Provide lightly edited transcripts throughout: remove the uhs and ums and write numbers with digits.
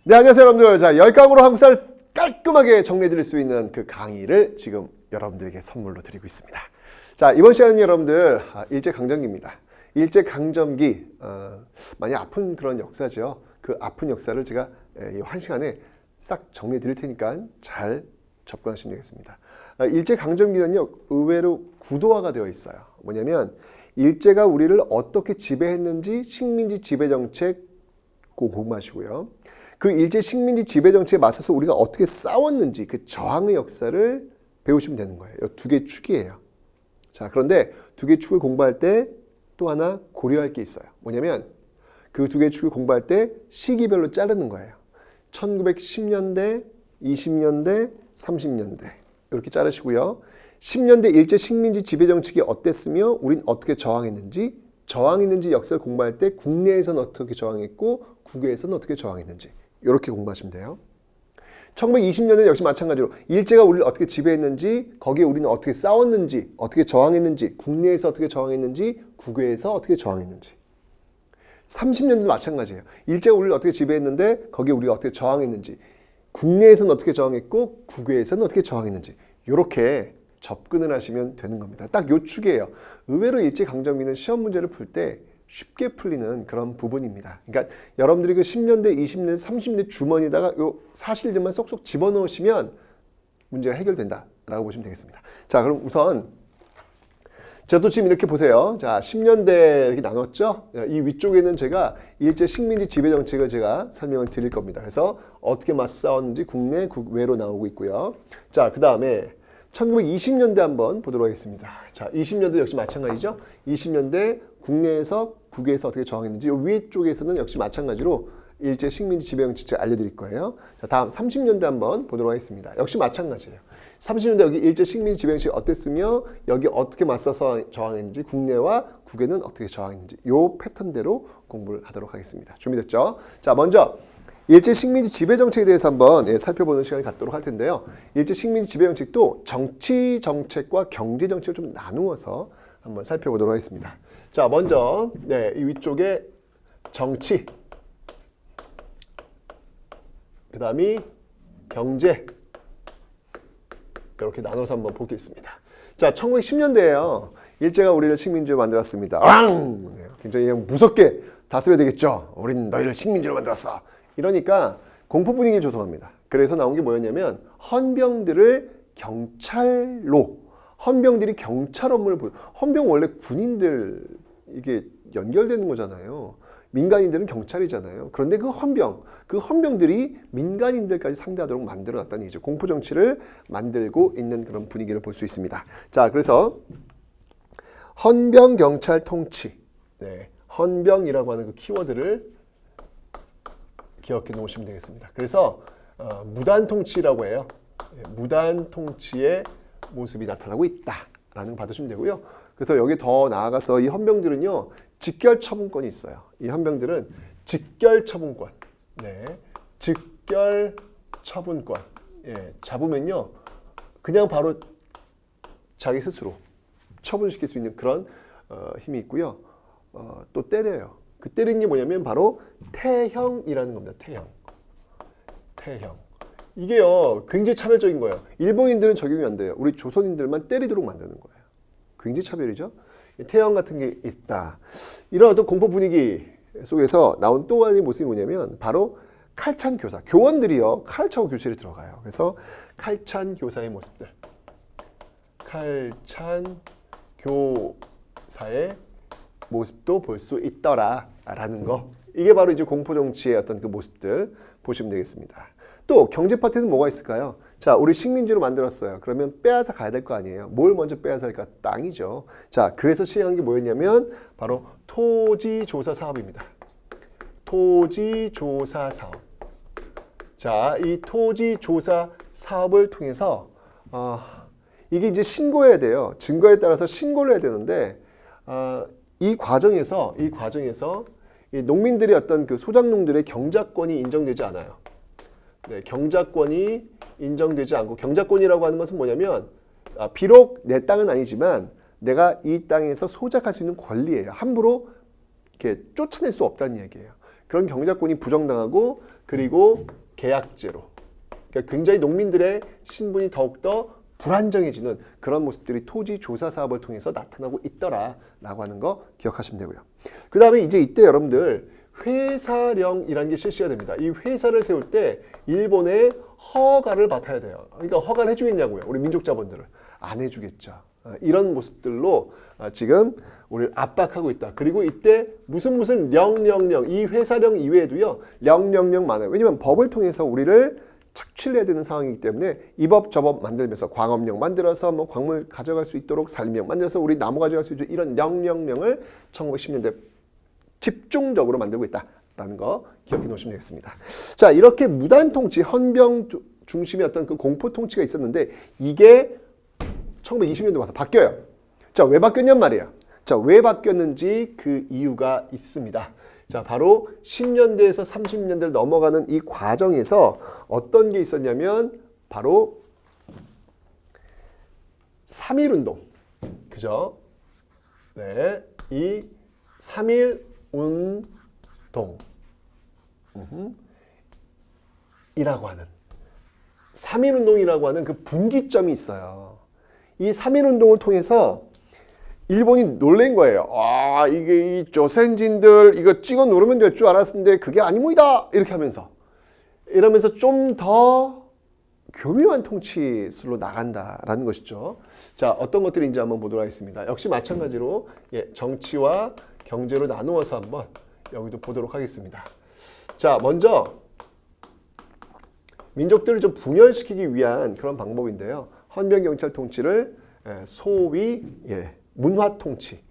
네, 안녕하세요 여러분들. 자, 열강으로 한국사를 깔끔하게 정리해드릴 수 있는 그 강의를 지금 여러분들에게 선물로 드리고 있습니다. 자, 이번 시간은 여러분들 일제강점기입니다. 일제강점기 많이 아픈 그런 역사죠. 그 아픈 역사를 제가 이 한 시간에 싹 정리해 드릴 테니까 잘 접근하시면 되겠습니다. 일제강점기는요, 의외로 구도화가 되어 있어요. 뭐냐면 일제가 우리를 어떻게 지배했는지 식민지 지배정책 공부하시고요. 그 일제 식민지 지배정책에 맞서서 우리가 어떻게 싸웠는지 그 저항의 역사를 배우시면 되는 거예요. 이 두 개의 축이에요. 자, 그런데 두 개의 축을 공부할 때 또 하나 고려할 게 있어요. 뭐냐면 그 두 개의 축을 공부할 때 시기별로 자르는 거예요. 1910년대, 20년대, 30년대 이렇게 자르시고요. 10년대 일제 식민지 지배정책이 어땠으며 우린 어떻게 저항했는지, 저항했는지 역사를 공부할 때 국내에서는 어떻게 저항했고 국외에서는 어떻게 저항했는지 이렇게 공부하시면 돼요. 1920년대 역시 마찬가지로 일제가 우리를 어떻게 지배했는지, 거기에 우리는 어떻게 싸웠는지, 어떻게 저항했는지, 국내에서 어떻게 저항했는지, 국외에서 어떻게 저항했는지. 30년대도 마찬가지예요. 일제가 우리를 어떻게 지배했는데 거기에 우리가 어떻게 저항했는지, 국내에서는 어떻게 저항했고 국외에서는 어떻게 저항했는지 이렇게 접근을 하시면 되는 겁니다. 딱 요 축이에요. 의외로 일제강점기는 시험 문제를 풀 때 쉽게 풀리는 그런 부분입니다. 그러니까 여러분들이 그 10년대, 20년대, 30년대 주머니에다가 요 사실들만 쏙쏙 집어넣으시면 문제가 해결된다라고 보시면 되겠습니다. 자, 그럼 우선 저도 지금 이렇게 보세요. 자, 10년대 이렇게 나눴죠? 이 위쪽에는 제가 일제 식민지 지배 정책을 제가 설명을 드릴 겁니다. 그래서 어떻게 맞서 싸웠는지 국내, 국외로 나오고 있고요. 자, 그 다음에 1920년대 한번 보도록 하겠습니다. 자, 20년대 역시 마찬가지죠? 20년대 국내에서 국외에서 어떻게 저항했는지 이 위쪽에서는 역시 마찬가지로 일제 식민지 지배 정책 알려드릴 거예요. 자, 다음 30년대 한번 보도록 하겠습니다. 역시 마찬가지예요. 30년대 여기 일제 식민지 지배 정책이 어땠으며 여기 어떻게 맞서서 저항했는지 국내와 국외는 어떻게 저항했는지 이 패턴대로 공부를 하도록 하겠습니다. 준비됐죠? 자, 먼저 일제 식민지 지배 정책에 대해서 한번 살펴보는 시간을 갖도록 할 텐데요. 일제 식민지 지배 정책도 정치 정책과 경제 정책을 좀 나누어서 한번 살펴보도록 하겠습니다. 자, 먼저 이 위쪽에 정치, 그 다음이 경제 이렇게 나눠서 한번 보겠습니다. 자, 1910년대에요. 일제가 우리를 식민지로 만들었습니다. 굉장히 무섭게 다스려야 되겠죠. 우린 너희를 식민지로 만들었어. 이러니까 공포 분위기를 조성합니다. 그래서 나온 게 뭐였냐면 헌병들을 경찰로, 헌병들이 경찰 업무를 헌병 원래 군인들 이게 연결되는 거잖아요. 민간인들은 경찰이잖아요. 그런데 그 헌병들이 민간인들까지 상대하도록 만들어놨다는 얘기죠. 공포 정치를 만들고 있는 그런 분위기를 볼 수 있습니다. 자, 그래서 헌병 경찰 통치, 헌병이라고 하는 그 키워드를 기억해 놓으시면 되겠습니다. 그래서 무단 통치라고 해요. 무단 통치의 모습이 나타나고 있다라는 거 받으시면 되고요. 그래서 여기 더 나아가서 이 헌병들은요, 직결 처분권이 있어요. 이 헌병들은 직결 처분권, 직결 처분권, 잡으면요, 그냥 바로 자기 스스로 처분시킬 수 있는 그런 힘이 있고요. 또 때려요. 그 때리는 게 뭐냐면 바로 태형이라는 겁니다. 태형. 이게요, 굉장히 차별적인 거예요. 일본인들은 적용이 안 돼요. 우리 조선인들만 때리도록 만드는 거예요. 굉장히 차별이죠. 태형 같은 게 있다. 이런 어떤 공포 분위기 속에서 나온 또 하나의 모습이 뭐냐면 바로 칼찬 교사. 교원들이요, 칼을 차고 교실에 들어가요. 그래서 칼찬 교사의 모습들. 칼찬 교사의 모습도 볼 수 있더라라는 거. 이게 바로 이제 공포 정치의 어떤 그 모습들 보시면 되겠습니다. 또 경제 파트는 뭐가 있을까요? 자, 우리 식민지로 만들었어요. 그러면 빼앗아 가야 될 거 아니에요. 뭘 먼저 빼앗아 할까? 땅이죠. 자, 그래서 시행한 게 뭐였냐면 바로 토지조사 사업입니다. 토지조사 사업. 자, 이 토지조사 사업을 통해서 이게 이제 신고해야 돼요. 증거에 따라서 신고를 해야 되는데 이 과정에서 이 농민들의 어떤 그 소작농들의 경작권이 인정되지 않아요. 경작권이 인정되지 않고, 경작권이라고 하는 것은 뭐냐면 비록 내 땅은 아니지만 내가 이 땅에서 소작할 수 있는 권리예요. 함부로 이렇게 쫓아낼 수 없다는 얘기예요. 그런 경작권이 부정당하고 그리고 계약제로. 그러니까 굉장히 농민들의 신분이 더욱더 불안정해지는 그런 모습들이 토지 조사 사업을 통해서 나타나고 있더라라고 하는 거 기억하시면 되고요. 그 다음에 이제 이때 여러분들 회사령이라는 게 실시가 됩니다. 이 회사를 세울 때 일본의 허가를 받아야 돼요. 그러니까 허가를 해주겠냐고요. 우리 민족자본들을. 안 해주겠죠. 이런 모습들로 지금 우리를 압박하고 있다. 그리고 이때 무슨 령령령 이 회사령 이외에도요. 령령령 많아요. 왜냐하면 법을 통해서 우리를 착취를 해야 되는 상황이기 때문에 이 법 저 법 만들면서 광업령 만들어서 뭐 광물 가져갈 수 있도록 산림령 만들어서 우리 나무 가져갈 수 있도록 이런 령령령을 1910년대 집중적으로 만들고 있다라는 거 기억해 놓으시면 되겠습니다. 자, 이렇게 무단 통치, 헌병 중심의 어떤 그 공포 통치가 있었는데 이게 1920년대 와서 바뀌어요. 자, 왜 바뀌었냔 말이에요. 자, 왜 바뀌었는지 그 이유가 있습니다. 자, 바로 10년대에서 30년대를 넘어가는 이 과정에서 어떤 게 있었냐면 바로 3.1운동. 그죠? 네. 이 3.1운동 이라고 하는 3.1운동이라고 하는 그 분기점이 있어요. 이 3.1운동을 통해서 일본이 놀란 거예요. 아, 이게 이 조선진들 이거 찍어 누르면 될 줄 알았는데 그게 아니모이다 이렇게 하면서 이러면서 좀 더 교묘한 통치술로 나간다라는 것이죠. 자, 어떤 것들인지 한번 보도록 하겠습니다. 역시 마찬가지로 정치와 경제로 나누어서 한번 여기도 보도록 하겠습니다. 자, 먼저 민족들을 좀 분열시키기 위한 그런 방법인데요. 헌병경찰 통치를 소위 문화 통치,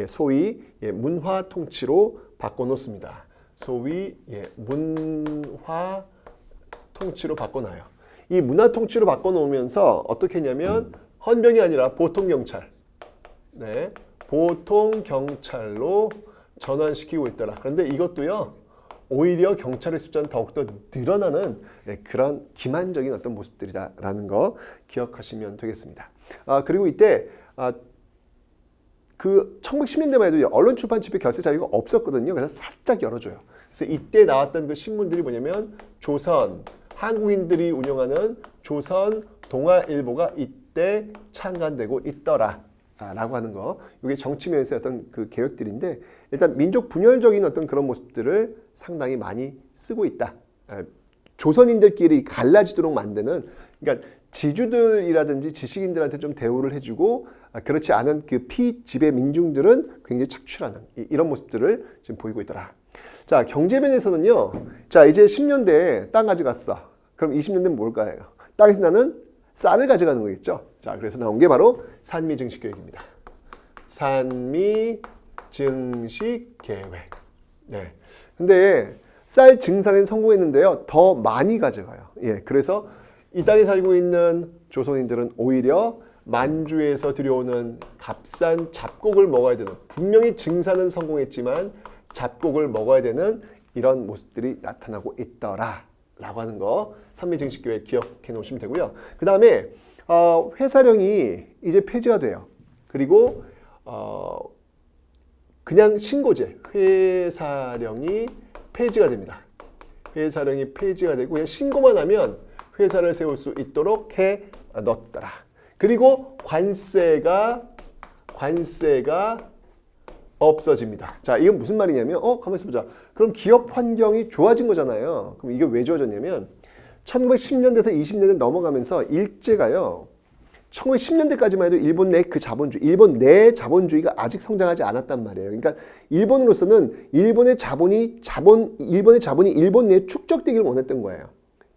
소위 문화 통치로 바꿔놓습니다. 소위 문화 통치로 바꿔놔요. 이 문화 통치로 바꿔놓으면서 어떻게 했냐면 헌병이 아니라 보통 경찰, 보통 경찰로 전환시키고 있더라. 그런데 이것도요, 오히려 경찰의 숫자는 더욱더 늘어나는 그런 기만적인 어떤 모습들이다라는 거 기억하시면 되겠습니다. 그리고 이때 그 1910년대만 해도 언론 출판 집회 결세 자유가 없었거든요. 그래서 살짝 열어줘요. 그래서 이때 나왔던 그 신문들이 뭐냐면 조선, 한국인들이 운영하는 조선 동아일보가 이때 창간되고 있더라 라고 하는 거. 이게 정치면에서의 어떤 그 개혁들인데 일단 민족 분열적인 어떤 그런 모습들을 상당히 많이 쓰고 있다. 조선인들끼리 갈라지도록 만드는, 그러니까 지주들이라든지 지식인들한테 좀 대우를 해주고 그렇지 않은 그 피지배 민중들은 굉장히 착취하는 이런 모습들을 지금 보이고 있더라. 자, 경제면에서는요. 자, 이제 10년대에 땅 가져갔어. 그럼 20년대는 뭘까요? 땅에서 나는 쌀을 가져가는 거겠죠. 자, 그래서 나온 게 바로 산미증식계획입니다. 산미증식계획. 네. 근데 쌀 증산엔 성공했는데요. 더 많이 가져가요. 그래서 이 땅에 살고 있는 조선인들은 오히려 만주에서 들여오는 값싼 잡곡을 먹어야 되는, 분명히 증산은 성공했지만 잡곡을 먹어야 되는 이런 모습들이 나타나고 있더라라고 하는 거 산미증식계획 기억해 놓으시면 되고요. 그 다음에 회사령이 이제 폐지가 돼요. 그리고 그냥 신고제, 회사령이 폐지가 됩니다. 회사령이 폐지가 되고 그냥 신고만 하면 회사를 세울 수 있도록 해 넣었더라. 그리고 관세가 없어집니다. 자, 이건 무슨 말이냐면 가만히 있어보자. 그럼 기업 환경이 좋아진 거잖아요. 그럼 이게 왜 좋아졌냐면 1910년대에서 20년대 넘어가면서 일제가요. 1910년대까지만 해도 일본 내 그 자본주의, 일본 내 자본주의가 아직 성장하지 않았단 말이에요. 그러니까 일본으로서는 일본의 자본이 일본 내에 축적되기를 원했던 거예요.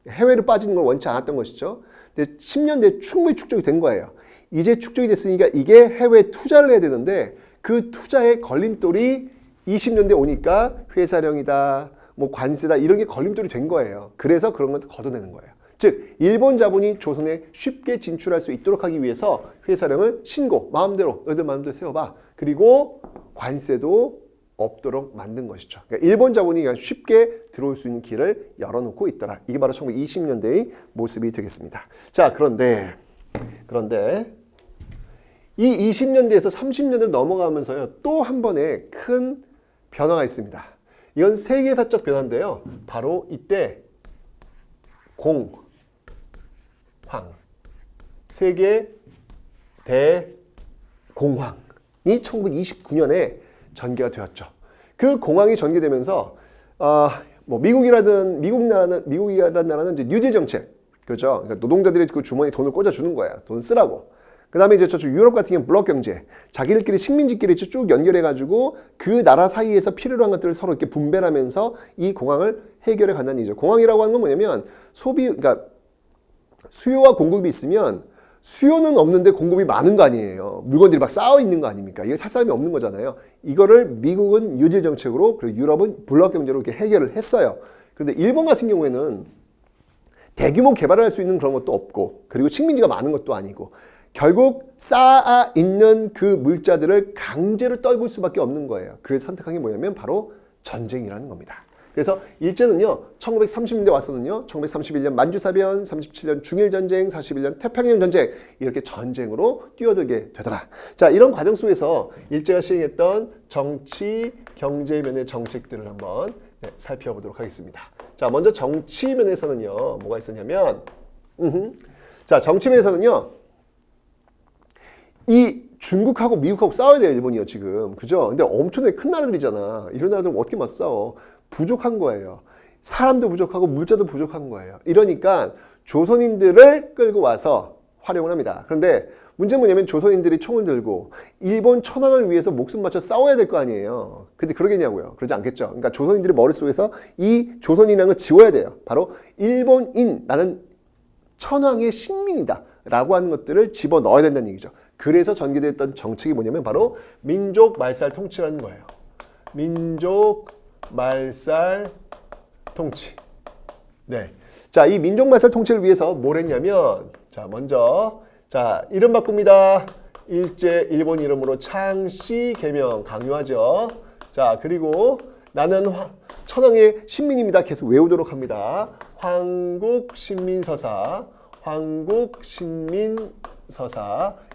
해외로 빠지는 걸 원치 않았던 것이죠. 근데 10년대에 충분히 축적이 된 거예요. 이제 축적이 됐으니까 이게 해외에 투자를 해야 되는데 그 투자의 걸림돌이 20년대 오니까 회사령이다, 뭐 관세다 이런 게 걸림돌이 된 거예요. 그래서 그런 걸 걷어내는 거예요. 즉 일본 자본이 조선에 쉽게 진출할 수 있도록 하기 위해서 회사령을 신고 마음대로 너희들 마음대로 세워봐. 그리고 관세도 없도록 만든 것이죠. 그러니까 일본 자본이 쉽게 들어올 수 있는 길을 열어놓고 있더라. 이게 바로 1920년대의 모습이 되겠습니다. 자, 그런데 이 20년대에서 30년대를 넘어가면서요. 또 한 번의 큰 변화가 있습니다. 이건 세계사적 변화인데요. 바로 이때 공황, 세계 대공황이 1929년에 전개가 되었죠. 그 공황이 전개되면서 뭐 미국이라는 나라는 이제 뉴딜 정책, 그렇죠? 그러니까 노동자들이 그 주머니에 돈을 꽂아주는 거예요. 돈 쓰라고. 그 다음에 이제 저쪽 유럽 같은 경우는 블록 경제, 자기들끼리 식민지끼리 쭉 연결해가지고 그 나라 사이에서 필요로 한 것들을 서로 이렇게 분배하면서 이 공황을 해결해 간다는 얘기죠. 공황이라고 하는 건 뭐냐면 그러니까 수요와 공급이 있으면 수요는 없는데 공급이 많은 거 아니에요. 물건들이 막 쌓여 있는 거 아닙니까? 이게 살 사람이 없는 거잖아요. 이거를 미국은 뉴딜 정책으로, 그리고 유럽은 블록 경제로 이렇게 해결을 했어요. 그런데 일본 같은 경우에는 대규모 개발을 할 수 있는 그런 것도 없고, 그리고 식민지가 많은 것도 아니고, 결국 쌓아 있는 그 물자들을 강제로 떨굴 수밖에 없는 거예요. 그래서 선택한 게 뭐냐면 바로 전쟁이라는 겁니다. 그래서 일제는요, 1930년대 와서는요, 1931년 만주사변, 37년 중일전쟁, 41년 태평양 전쟁, 이렇게 전쟁으로 뛰어들게 되더라. 자, 이런 과정 속에서 일제가 시행했던 정치, 경제 면의 정책들을 한번 살펴보도록 하겠습니다. 자, 먼저 정치 면에서는요, 뭐가 있었냐면, 자, 정치 면에서는요, 이 중국하고 미국하고 싸워야 돼요, 일본이요, 지금. 그죠? 근데 엄청나게 큰 나라들이잖아. 이런 나라들은 어떻게 맞싸워? 부족한 거예요. 사람도 부족하고 물자도 부족한 거예요. 이러니까 조선인들을 끌고 와서 활용을 합니다. 그런데 문제는 뭐냐면 조선인들이 총을 들고 일본 천황을 위해서 목숨 바쳐 싸워야 될 거 아니에요. 근데 그러겠냐고요? 그러지 않겠죠. 그러니까 조선인들의 머릿속에서 이 조선인이라는 걸 지워야 돼요. 바로 일본인, 나는 천황의 신민이다 라고 하는 것들을 집어넣어야 된다는 얘기죠. 그래서 전개됐던 정책이 뭐냐면 바로 민족 말살 통치라는 거예요. 민족 말살 통치. 네. 자, 이 민족 말살 통치를 위해서 뭘 했냐면, 자, 먼저, 자, 이름 바꿉니다. 일제 일본 이름으로 창씨 개명 강요하죠. 자, 그리고 나는 천황의 신민입니다. 계속 외우도록 합니다. 황국신민서사, 황국신민서사,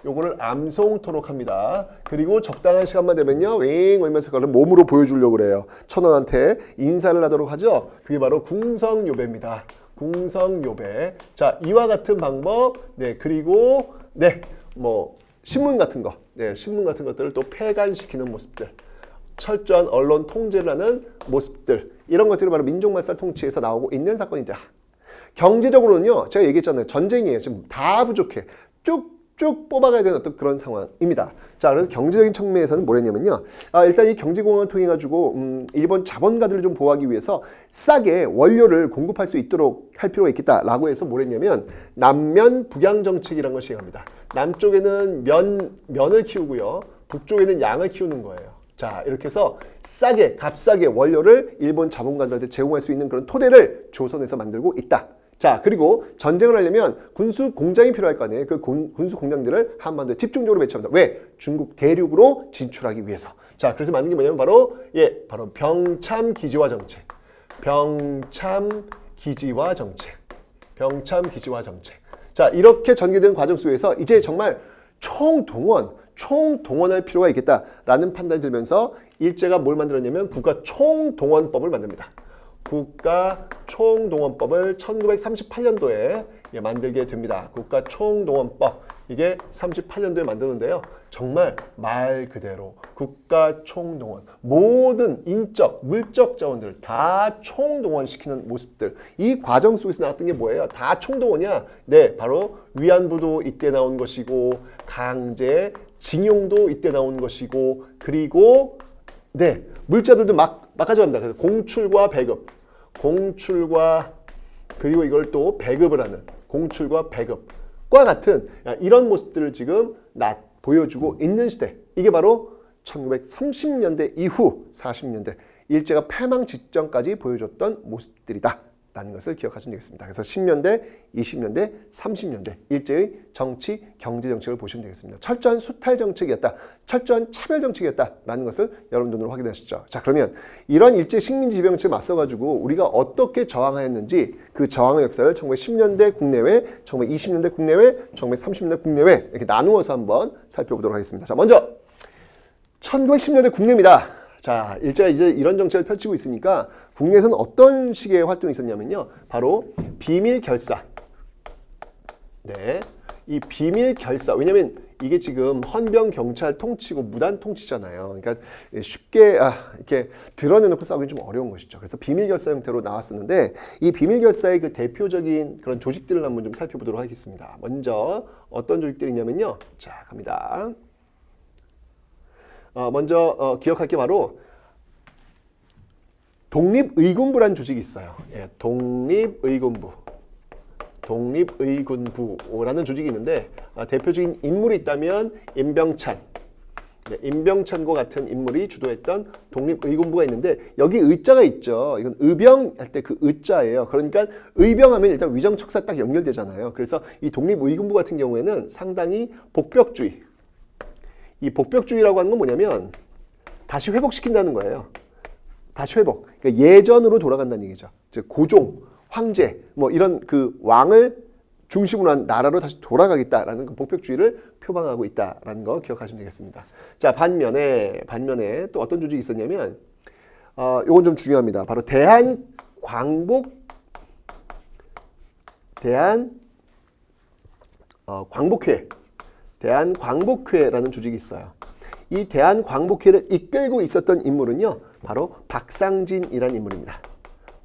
요거를 암송토록 합니다. 그리고 적당한 시간만 되면요, 윙 울면서 그걸 몸으로 보여주려고 그래요. 천황한테 인사를 하도록 하죠. 그게 바로 궁성요배입니다. 궁성요배. 자, 이와 같은 방법, 네, 그리고, 네, 뭐, 신문 같은 거, 네, 신문 같은 것들을 또 폐간시키는 모습들. 철저한 언론 통제를 하는 모습들. 이런 것들이 바로 민족말살 통치에서 나오고 있는 사건이다. 경제적으로는요, 제가 얘기했잖아요. 전쟁이에요. 지금 다 부족해. 쭉쭉 뽑아가야 되는 어떤 그런 상황입니다. 자, 그래서 경제적인 측면에서는 뭐랬냐면요. 일단 이 경제공항을 통해가지고, 일본 자본가들을 좀 보호하기 위해서 싸게 원료를 공급할 수 있도록 할 필요가 있겠다라고 해서 뭐랬냐면, 남면 북양 정책이라는 걸 시행합니다. 남쪽에는 면을 키우고요. 북쪽에는 양을 키우는 거예요. 자, 이렇게 해서 싸게, 값싸게 원료를 일본 자본가들한테 제공할 수 있는 그런 토대를 조선에서 만들고 있다. 자, 그리고 전쟁을 하려면 군수 공장이 필요할 거 아니에요. 그 군수 공장들을 한반도에 집중적으로 배치합니다. 왜? 중국 대륙으로 진출하기 위해서. 자, 그래서 만든 게 뭐냐면 바로 바로 병참 기지화 정책. 병참 기지화 정책. 병참 기지화 정책. 자, 이렇게 전개된 과정 속에서 이제 정말 총동원할 필요가 있겠다라는 판단이 들면서 일제가 뭘 만들었냐면 국가총동원법을 만듭니다. 국가총동원법을 1938년도에 만들게 됩니다. 국가총동원법. 이게 38년도에 만드는데요. 정말 말 그대로 국가총동원. 모든 인적, 물적 자원들을 다 총동원시키는 모습들. 이 과정 속에서 나왔던 게 뭐예요? 다 총동원이야. 네, 바로 위안부도 이때 나온 것이고, 강제 징용도 이때 나온 것이고, 그리고 네, 물자들도 막 가져갑니다. 그래서 공출과 배급, 그리고 이걸 또 배급을 하는 공출과 배급과 같은 이런 모습들을 지금 보여주고 있는 시대. 이게 바로 1930년대 이후 40년대 일제가 패망 직전까지 보여줬던 모습들이다 라는 것을 기억하시면 되겠습니다. 그래서 10년대, 20년대, 30년대 일제의 정치, 경제 정책을 보시면 되겠습니다. 철저한 수탈 정책이었다. 철저한 차별 정책이었다라는 것을 여러분 눈으로 확인하시죠. 자, 그러면 이런 일제 식민지 지배 정책에 맞서가지고 우리가 어떻게 저항하였는지 그 저항의 역사를 1910년대 국내외, 1920년대 국내외, 1930년대 국내외 이렇게 나누어서 한번 살펴보도록 하겠습니다. 자, 먼저 1910년대 국내입니다. 자, 일제가 이제 이런 정책을 펼치고 있으니까 국내에서는 어떤 식의 활동이 있었냐면요. 바로 비밀 결사. 네. 이 비밀 결사. 왜냐면 이게 지금 헌병 경찰 통치고 무단 통치잖아요. 그러니까 쉽게 이렇게 드러내놓고 싸우기 좀 어려운 것이죠. 그래서 비밀 결사 형태로 나왔었는데 이 비밀 결사의 그 대표적인 그런 조직들을 한번 좀 살펴보도록 하겠습니다. 먼저 어떤 조직들이 있냐면요. 자, 갑니다. 먼저 기억할 게 바로 독립의군부라는 조직이 있어요. 예, 독립의군부라는 조직이 있는데 대표적인 인물이 있다면 임병찬, 네, 임병찬과 같은 인물이 주도했던 독립의군부가 있는데 여기 의자가 있죠. 이건 의병 할 때 그 의자예요. 그러니까 의병하면 일단 위정척사 딱 연결되잖아요. 그래서 이 독립의군부 같은 경우에는 상당히 복벽주의. 이 복벽주의라고 하는 건 뭐냐면 다시 회복시킨다는 거예요. 다시 회복. 그러니까 예전으로 돌아간다는 얘기죠. 즉 고종, 황제 뭐 이런 그 왕을 중심으로 한 나라로 다시 돌아가겠다라는 그 복벽주의를 표방하고 있다라는 거 기억하시면 되겠습니다. 자, 반면에 또 어떤 조직이 있었냐면 요건 좀 중요합니다. 바로 대한광복회라는 조직이 있어요. 이 대한광복회를 이끌고 있었던 인물은요. 바로 박상진이라는 인물입니다.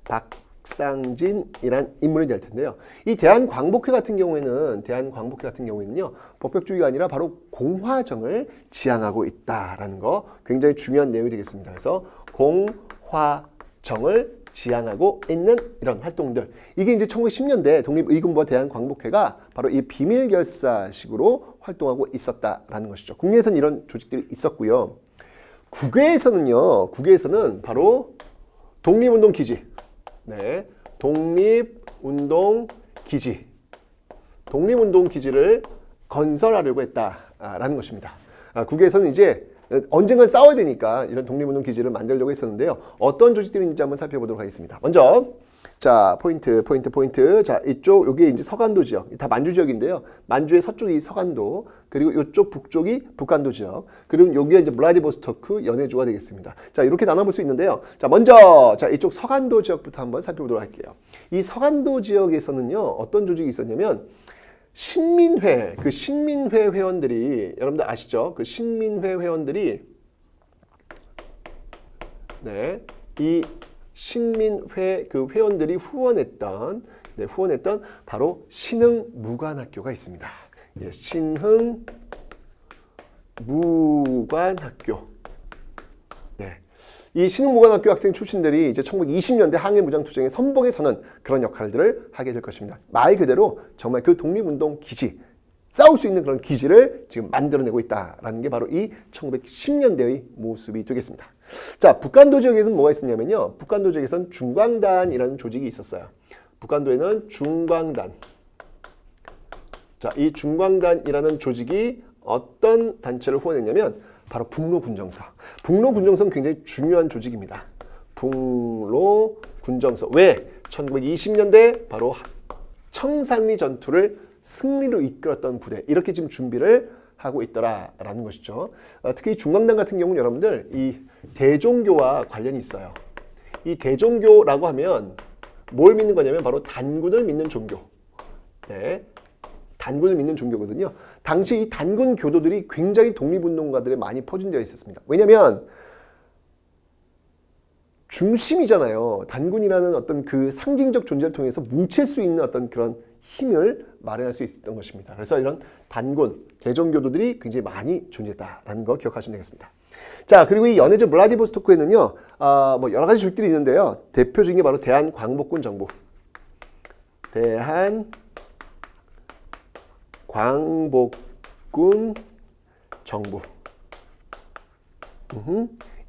박상진이란 인물이 될 텐데요. 이 대한광복회 같은 경우에는요. 복벽주의가 아니라 바로 공화정을 지향하고 있다라는 거 굉장히 중요한 내용이 되겠습니다. 그래서 공화정을 지향하고 있는 이런 활동들. 이게 이제 1910년대 독립의군부와 대한광복회가 바로 이 비밀결사식으로 활동하고 있었다라는 것이죠. 국내에서는 이런 조직들이 있었고요. 국외에서는 바로 독립운동기지. 네. 독립운동기지를 건설하려고 했다라는 것입니다. 국외에서는 이제 언젠간 싸워야 되니까 이런 독립운동 기지를 만들려고 했었는데요. 어떤 조직들인지 한번 살펴보도록 하겠습니다. 먼저 자, 포인트. 자, 요게 이제 서간도 지역. 다 만주 지역인데요. 만주의 서쪽이 서간도, 그리고 이쪽 북쪽이 북간도 지역. 그리고 여기가 이제 블라디보스토크 연해주가 되겠습니다. 자, 이렇게 나눠볼 수 있는데요. 자, 먼저 이쪽 서간도 지역부터 한번 살펴보도록 할게요. 이 서간도 지역에서는요. 어떤 조직이 있었냐면 신민회 회원들이, 여러분들 아시죠? 그 신민회 회원들이, 네, 이 신민회 그 회원들이 후원했던 바로 신흥무관학교가 있습니다. 예, 신흥무관학교. 네. 이 신흥무관학교 학생 출신들이 이제 1920년대 항일무장투쟁의 선봉에 서는 그런 역할들을 하게 될 것입니다. 말 그대로 정말 그 독립운동 기지, 싸울 수 있는 그런 기지를 지금 만들어내고 있다라는 게 바로 이 1910년대의 모습이 되겠습니다. 자, 북간도 지역에서는 뭐가 있었냐면요. 북간도 지역에서는 중광단이라는 조직이 있었어요. 북간도에는 중광단. 자, 이 중광단이라는 조직이 어떤 단체를 후원했냐면 바로 북로군정서. 북로군정서는 굉장히 중요한 조직입니다. 북로군정서. 왜? 1920년대 바로 청산리 전투를 승리로 이끌었던 부대. 이렇게 지금 준비를 하고 있더라라는 것이죠. 특히 중광단 같은 경우는 여러분들 이 대종교와 관련이 있어요. 이 대종교라고 하면 뭘 믿는 거냐면 바로 단군을 믿는 종교. 네. 단군을 믿는 종교거든요. 당시 이 단군 교도들이 굉장히 독립운동가들에 많이 포진되어 있었습니다. 왜냐하면 중심이잖아요. 단군이라는 어떤 그 상징적 존재를 통해서 뭉칠 수 있는 어떤 그런 힘을 마련할 수 있었던 것입니다. 그래서 이런 단군, 대종교도들이 굉장히 많이 존재했다라는 거 기억하시면 되겠습니다. 자, 그리고 이 연해주 블라디보스토크에는요, 뭐 여러 가지 조직들이 있는데요. 대표적인 게 바로 대한광복군 정부. 대한광복군 정부.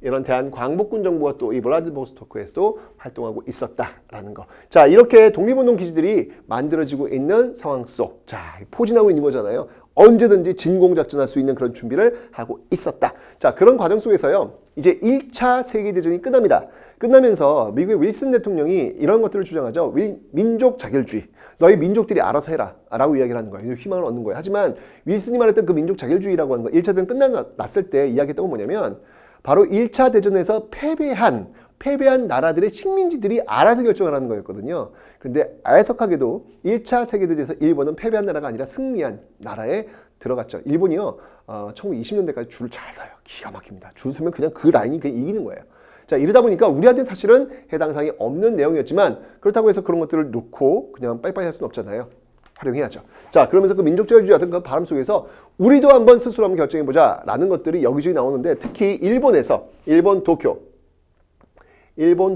이런 대한광복군 정부가 또 이 블라디보스토크에서도 활동하고 있었다라는 거. 자, 이렇게 독립운동 기지들이 만들어지고 있는 상황 속, 자, 포진하고 있는 거잖아요. 언제든지 진공작전할 수 있는 그런 준비를 하고 있었다. 자, 그런 과정 속에서요, 이제 1차 세계대전이 끝납니다. 끝나면서 미국의 윌슨 대통령이 이런 것들을 주장하죠. 민족 자결주의. 너희 민족들이 알아서 해라. 라고 이야기를 하는 거예요. 희망을 얻는 거예요. 하지만 윌슨이 말했던 그 민족 자결주의라고 하는 거, 1차 대전 끝났을 때 이야기했던 건 뭐냐면, 바로 1차 대전에서 패배한 나라들의 식민지들이 알아서 결정하라는 거였거든요. 그런데 애석하게도 1차 세계대전에서 일본은 패배한 나라가 아니라 승리한 나라에 들어갔죠. 일본이요, 1920년대까지 줄을 잘 서요. 기가 막힙니다. 줄 서면 그냥 그 라인이 그냥 이기는 거예요. 자, 이러다 보니까 우리한테 사실은 해당 사항이 없는 내용이었지만 그렇다고 해서 그런 것들을 놓고 그냥 빠이빠이 할 수는 없잖아요. 활용해야죠. 자, 그러면서 그 민족주의 어떤 그 바람 속에서 우리도 한번 스스로 한번 결정해보자 라는 것들이 여기저기 나오는데, 특히 일본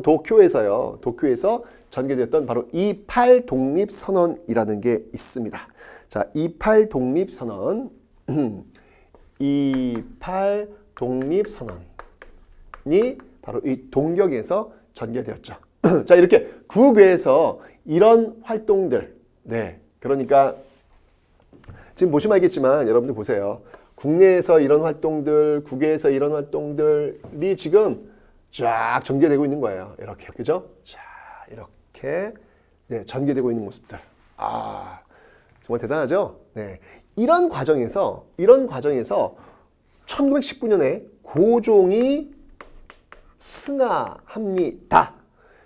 도쿄에서요, 도쿄에서 전개되었던 바로 28 독립선언이라는 게 있습니다. 자, 28 독립선언 28 독립선언이 바로 이 동경에서 전개되었죠. 자, 이렇게 국외에서 이런 활동들, 네, 그러니까 지금 보시면 알겠지만 여러분들 보세요. 국내에서 이런 활동들, 국외에서 이런 활동들이 지금 쫙 전개되고 있는 거예요. 이렇게, 그죠? 자, 이렇게 네, 전개되고 있는 모습들. 아, 정말 대단하죠? 네, 이런 과정에서 1919년에 고종이 승하합니다.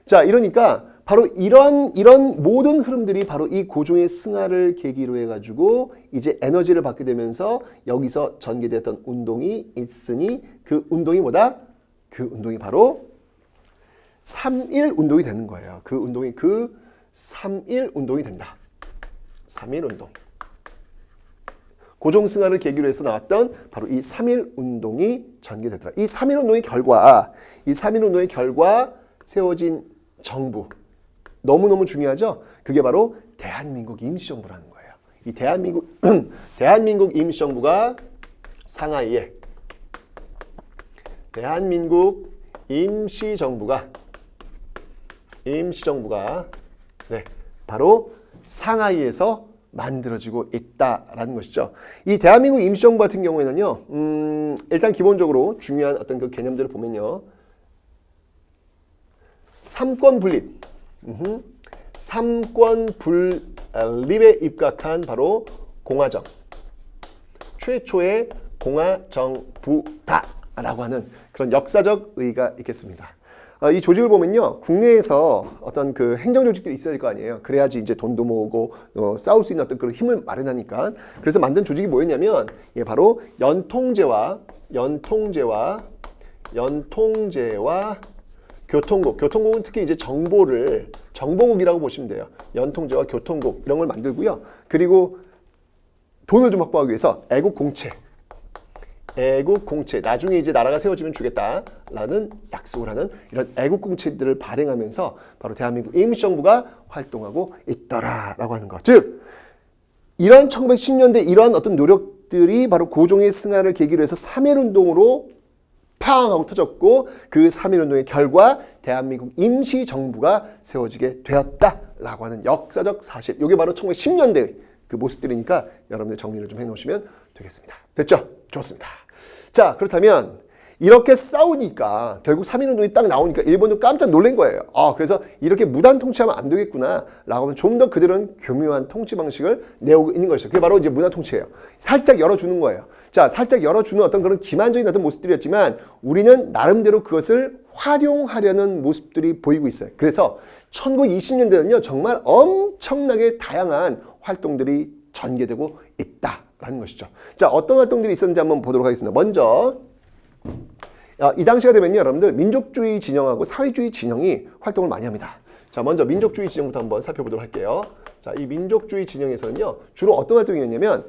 자, 이러니까 바로 이런 모든 흐름들이 바로 이 고종의 승하를 계기로 해가지고 이제 에너지를 받게 되면서 여기서 전개되었던 운동이 있으니 그 운동이 뭐다? 그 운동이 바로 3.1 운동이 되는 거예요. 그 운동이 3.1 운동이 된다. 3.1 운동. 고종 승하를 계기로 해서 나왔던 바로 이 3.1 운동이 전개되더라. 이 3.1 운동의 결과 세워진 정부. 너무너무 중요하죠? 그게 바로 대한민국 임시정부라는 거예요. 이 대한민국 임시정부가 상하이에, 대한민국 임시정부가 네, 바로 상하이에서 만들어지고 있다라는 것이죠. 이 대한민국 임시정부 같은 경우에는요, 일단 기본적으로 중요한 어떤 그 개념들을 보면요, 삼권 분립에 입각한 바로 공화정, 최초의 공화정부다라고 하는 그런 역사적 의의가 있겠습니다. 이 조직을 보면요, 국내에서 어떤 그 행정 조직들이 있어야 될 거 아니에요. 그래야지 이제 돈도 모으고 싸울 수 있는 어떤 그런 힘을 마련하니까. 그래서 만든 조직이 뭐였냐면, 예, 바로 연통제와 교통국은 특히 이제 정보국이라고 보시면 돼요. 연통제와 교통국 이런 걸 만들고요. 그리고 돈을 좀 확보하기 위해서 애국공채, 나중에 이제 나라가 세워지면 주겠다라는 약속을 하는 이런 애국공채들을 발행하면서 바로 대한민국 임시정부가 활동하고 있더라라고 하는 것. 즉, 이런 1910년대 이러한 어떤 노력들이 바로 고종의 승하를 계기로 해서 3.1 운동으로 팡 하고 터졌고, 그 3.1 운동의 결과 대한민국 임시정부가 세워지게 되었다라고 하는 역사적 사실. 이게 바로 1910년대의 그 모습들이니까 여러분들 정리를 좀 해놓으시면 되겠습니다. 됐죠? 좋습니다. 자, 그렇다면 이렇게 싸우니까 결국 3.1 운동이 딱 나오니까 일본도 깜짝 놀란 거예요. 그래서 이렇게 무단 통치하면 안 되겠구나 라고 하면 좀 더 그들은 교묘한 통치 방식을 내오고 있는 것이죠. 그게 바로 이제 무단 통치예요. 살짝 열어주는 거예요. 자, 살짝 열어주는 어떤 그런 기만적인 어떤 모습들이었지만 우리는 나름대로 그것을 활용하려는 모습들이 보이고 있어요. 그래서 1920년대는요, 정말 엄청나게 다양한 활동들이 전개되고 있다라는 것이죠. 자, 어떤 활동들이 있었는지 한번 보도록 하겠습니다. 먼저 이 당시가 되면요, 여러분들 민족주의 진영하고 사회주의 진영이 활동을 많이 합니다. 자, 먼저 민족주의 진영부터 한번 살펴보도록 할게요. 자, 이 민족주의 진영에서는요, 주로 어떤 활동이었냐면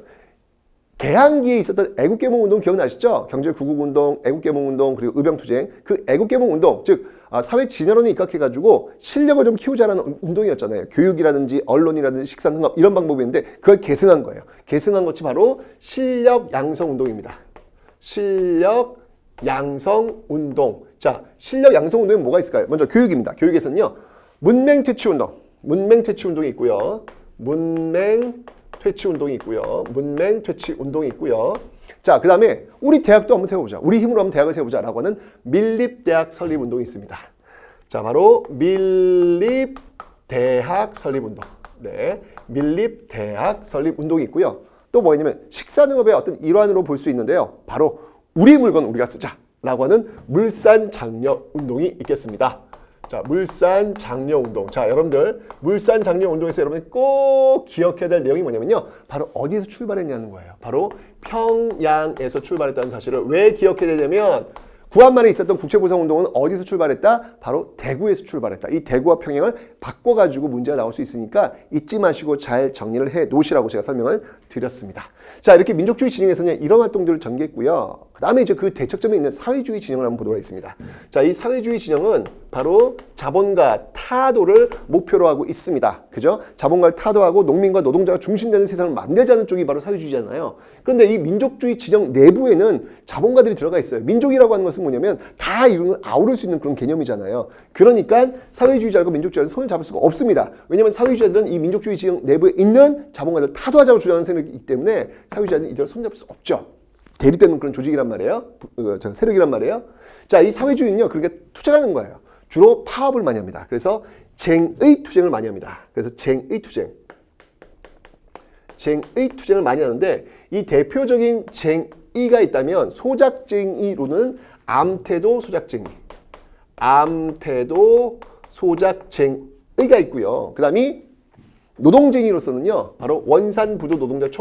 개항기에 있었던 애국개몽운동 기억나시죠? 경제구국운동, 애국개몽운동, 그리고 의병투쟁. 그 애국개몽운동, 즉 사회 진영론에 입각해가지고 실력을 좀 키우자라는 운동이었잖아요. 교육이라든지 언론이라든지 식산흥업 이런 방법이었는데 그걸 계승한 거예요. 계승한 것이 바로 실력양성운동입니다. 실력양성운동. 자, 실력양성운동에 뭐가 있을까요? 먼저 교육입니다. 교육에서는요, 문맹퇴치운동이 있고요. 문맹퇴치운동이 있고요. 자, 그 다음에 우리 대학도 한번 세워보자. 우리 힘으로 한번 대학을 세워보자 라고 하는 밀립대학 설립운동이 있습니다. 자, 바로 밀립대학 설립운동. 네, 밀립대학 설립운동이 있고요. 또 뭐냐면 식산흥업의 어떤 일환으로 볼 수 있는데요. 바로 우리 물건 우리가 쓰자. 라고 하는 물산장려운동이 있겠습니다. 자, 물산장려운동. 자, 여러분들 물산장려운동에서 여러분이 꼭 기억해야 될 내용이 뭐냐면요. 바로 어디서 출발했냐는 거예요. 바로 평양에서 출발했다는 사실을 왜 기억해야 되냐면 구한말에 있었던 국채보상운동은 어디서 출발했다? 바로 대구에서 출발했다. 이 대구와 평양을 바꿔가지고 문제가 나올 수 있으니까 잊지 마시고 잘 정리를 해 놓으시라고 제가 설명을 드렸습니다. 자, 이렇게 민족주의 진영에서는 이런 활동들을 전개했고요. 그 다음에 이제 그 대척점에 있는 사회주의 진영을 한번 보도록 하겠습니다. 자, 이 사회주의 진영은 바로 자본과 타도를 목표로 하고 있습니다. 그죠? 자본가를 타도하고 농민과 노동자가 중심되는 세상을 만들자는 쪽이 바로 사회주의잖아요. 그런데 이 민족주의 진영 내부에는 자본가들이 들어가 있어요. 민족이라고 하는 것은 뭐냐면 다 이걸 아우를 수 있는 그런 개념이잖아요. 그러니까 사회주의자하고 민족주의자는 손을 잡을 수가 없습니다. 왜냐하면 사회주의자들은 이 민족주의 진영 내부에 있는 자본가들 타도하자고 주장하는 세력이기 때문에 사회주의자는 이들을 손잡을 수 없죠. 대립되는 그런 조직이란 말이에요. 세력이란 말이에요. 자, 이 사회주의는요, 그렇게 투쟁하는 거예요. 주로 파업을 많이 합니다. 그래서 쟁의 투쟁을 많이 합니다. 그래서 쟁의 투쟁을 많이 하는데 이 대표적인 쟁의가 있다면 소작쟁의로는 암태도 소작쟁의가 있고요. 그 다음에 노동쟁의로서는요, 바로 원산부도 노동자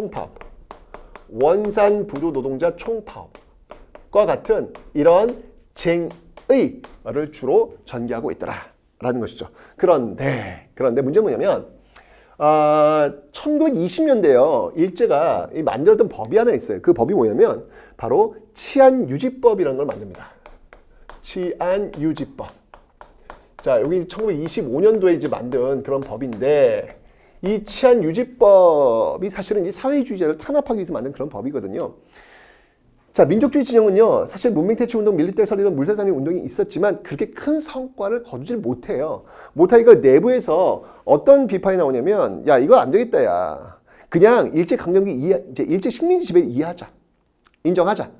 총파업과 같은 이런 쟁의를 주로 전개하고 있더라라는 것이죠. 그런데 문제는 뭐냐면 1920년대요. 일제가 만들었던 법이 하나 있어요. 그 법이 뭐냐면 바로 치안유지법이라는 걸 만듭니다. 치안유지법. 자, 여기 1925년도에 이제 만든 그런 법인데 이 치안유지법이 사실은 이 사회주의자를 탄압하기 위해서 만든 그런 법이거든요. 자, 민족주의 진영은요, 사실 문맹퇴치운동, 밀리터리 설립, 물산상리 운동이 있었지만 그렇게 큰 성과를 거두질 못해요. 못하니까 내부에서 어떤 비판이 나오냐면, 야, 이거 안 되겠다, 야. 그냥 일제강점기 이제 일제 식민지 지배 이해하자. 인정하자.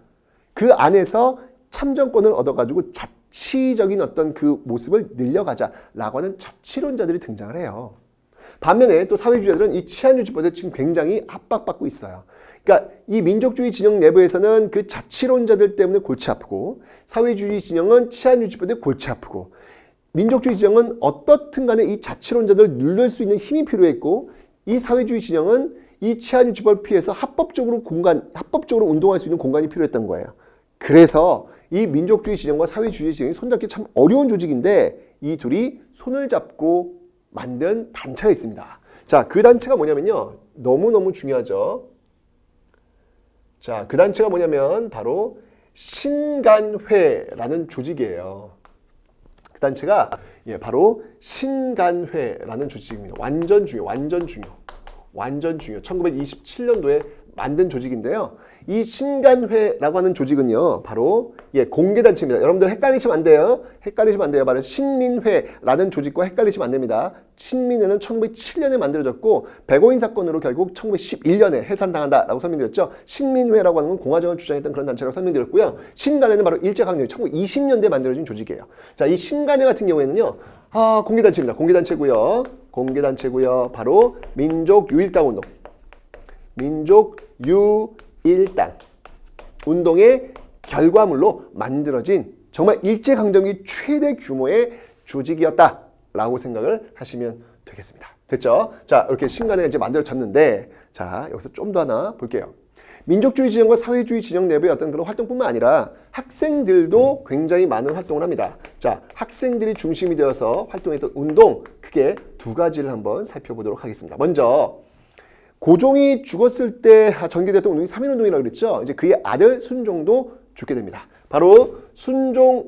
그 안에서 참정권을 얻어가지고 자치적인 어떤 그 모습을 늘려가자라고 하는 자치론자들이 등장을 해요. 반면에 또 사회주의자들은 이 치안유지법에 지금 굉장히 압박받고 있어요. 그러니까 이 민족주의 진영 내부에서는 그 자치론자들 때문에 골치 아프고 사회주의 진영은 치안유지법에 골치 아프고 민족주의 진영은 어떻든 간에 이 자치론자들을 누를 수 있는 힘이 필요했고 이 사회주의 진영은 이 치안유지법을 피해서 합법적으로 운동할 수 있는 공간이 필요했던 거예요. 그래서 이 민족주의 진영과 사회주의 진영이 손잡기 참 어려운 조직인데 이 둘이 손을 잡고 만든 단체가 있습니다. 자, 그 단체가 뭐냐면요. 너무너무 중요하죠. 자, 그 단체가 뭐냐면 바로 신간회라는 조직이에요. 그 단체가 바로 신간회라는 조직입니다. 완전 중요. 1927년도에 만든 조직인데요. 이 신간회라고 하는 조직은요, 바로 공개단체입니다. 여러분들 헷갈리시면 안 돼요. 바로 신민회라는 조직과 헷갈리시면 안 됩니다. 신민회는 1907년에 만들어졌고 백오인 사건으로 결국 1911년에 해산당한다라고 설명드렸죠. 신민회라고 하는 건 공화정을 주장했던 그런 단체라고 설명드렸고요. 신간회는 바로 일제강점기 1920년대에 만들어진 조직이에요. 자, 이 신간회 같은 경우에는요, 공개단체입니다. 공개단체고요. 바로 민족유일당 운동. 민족유일당 운동의 결과물로 만들어진 정말 일제강점기 최대 규모의 조직이었다라고 생각을 하시면 되겠습니다. 됐죠? 자, 이렇게 신간회가 이제 만들어졌는데, 자, 여기서 좀 더 하나 볼게요. 민족주의 진영과 사회주의 진영 내부의 어떤 그런 활동뿐만 아니라 학생들도 굉장히 많은 활동을 합니다. 자, 학생들이 중심이 되어서 활동했던 운동, 크게 두 가지를 한번 살펴보도록 하겠습니다. 먼저 고종이 죽었을 때 전개됐던 운동이 3.1운동이라고 그랬죠. 이제 그의 아들 순종도 죽게 됩니다. 바로 순종의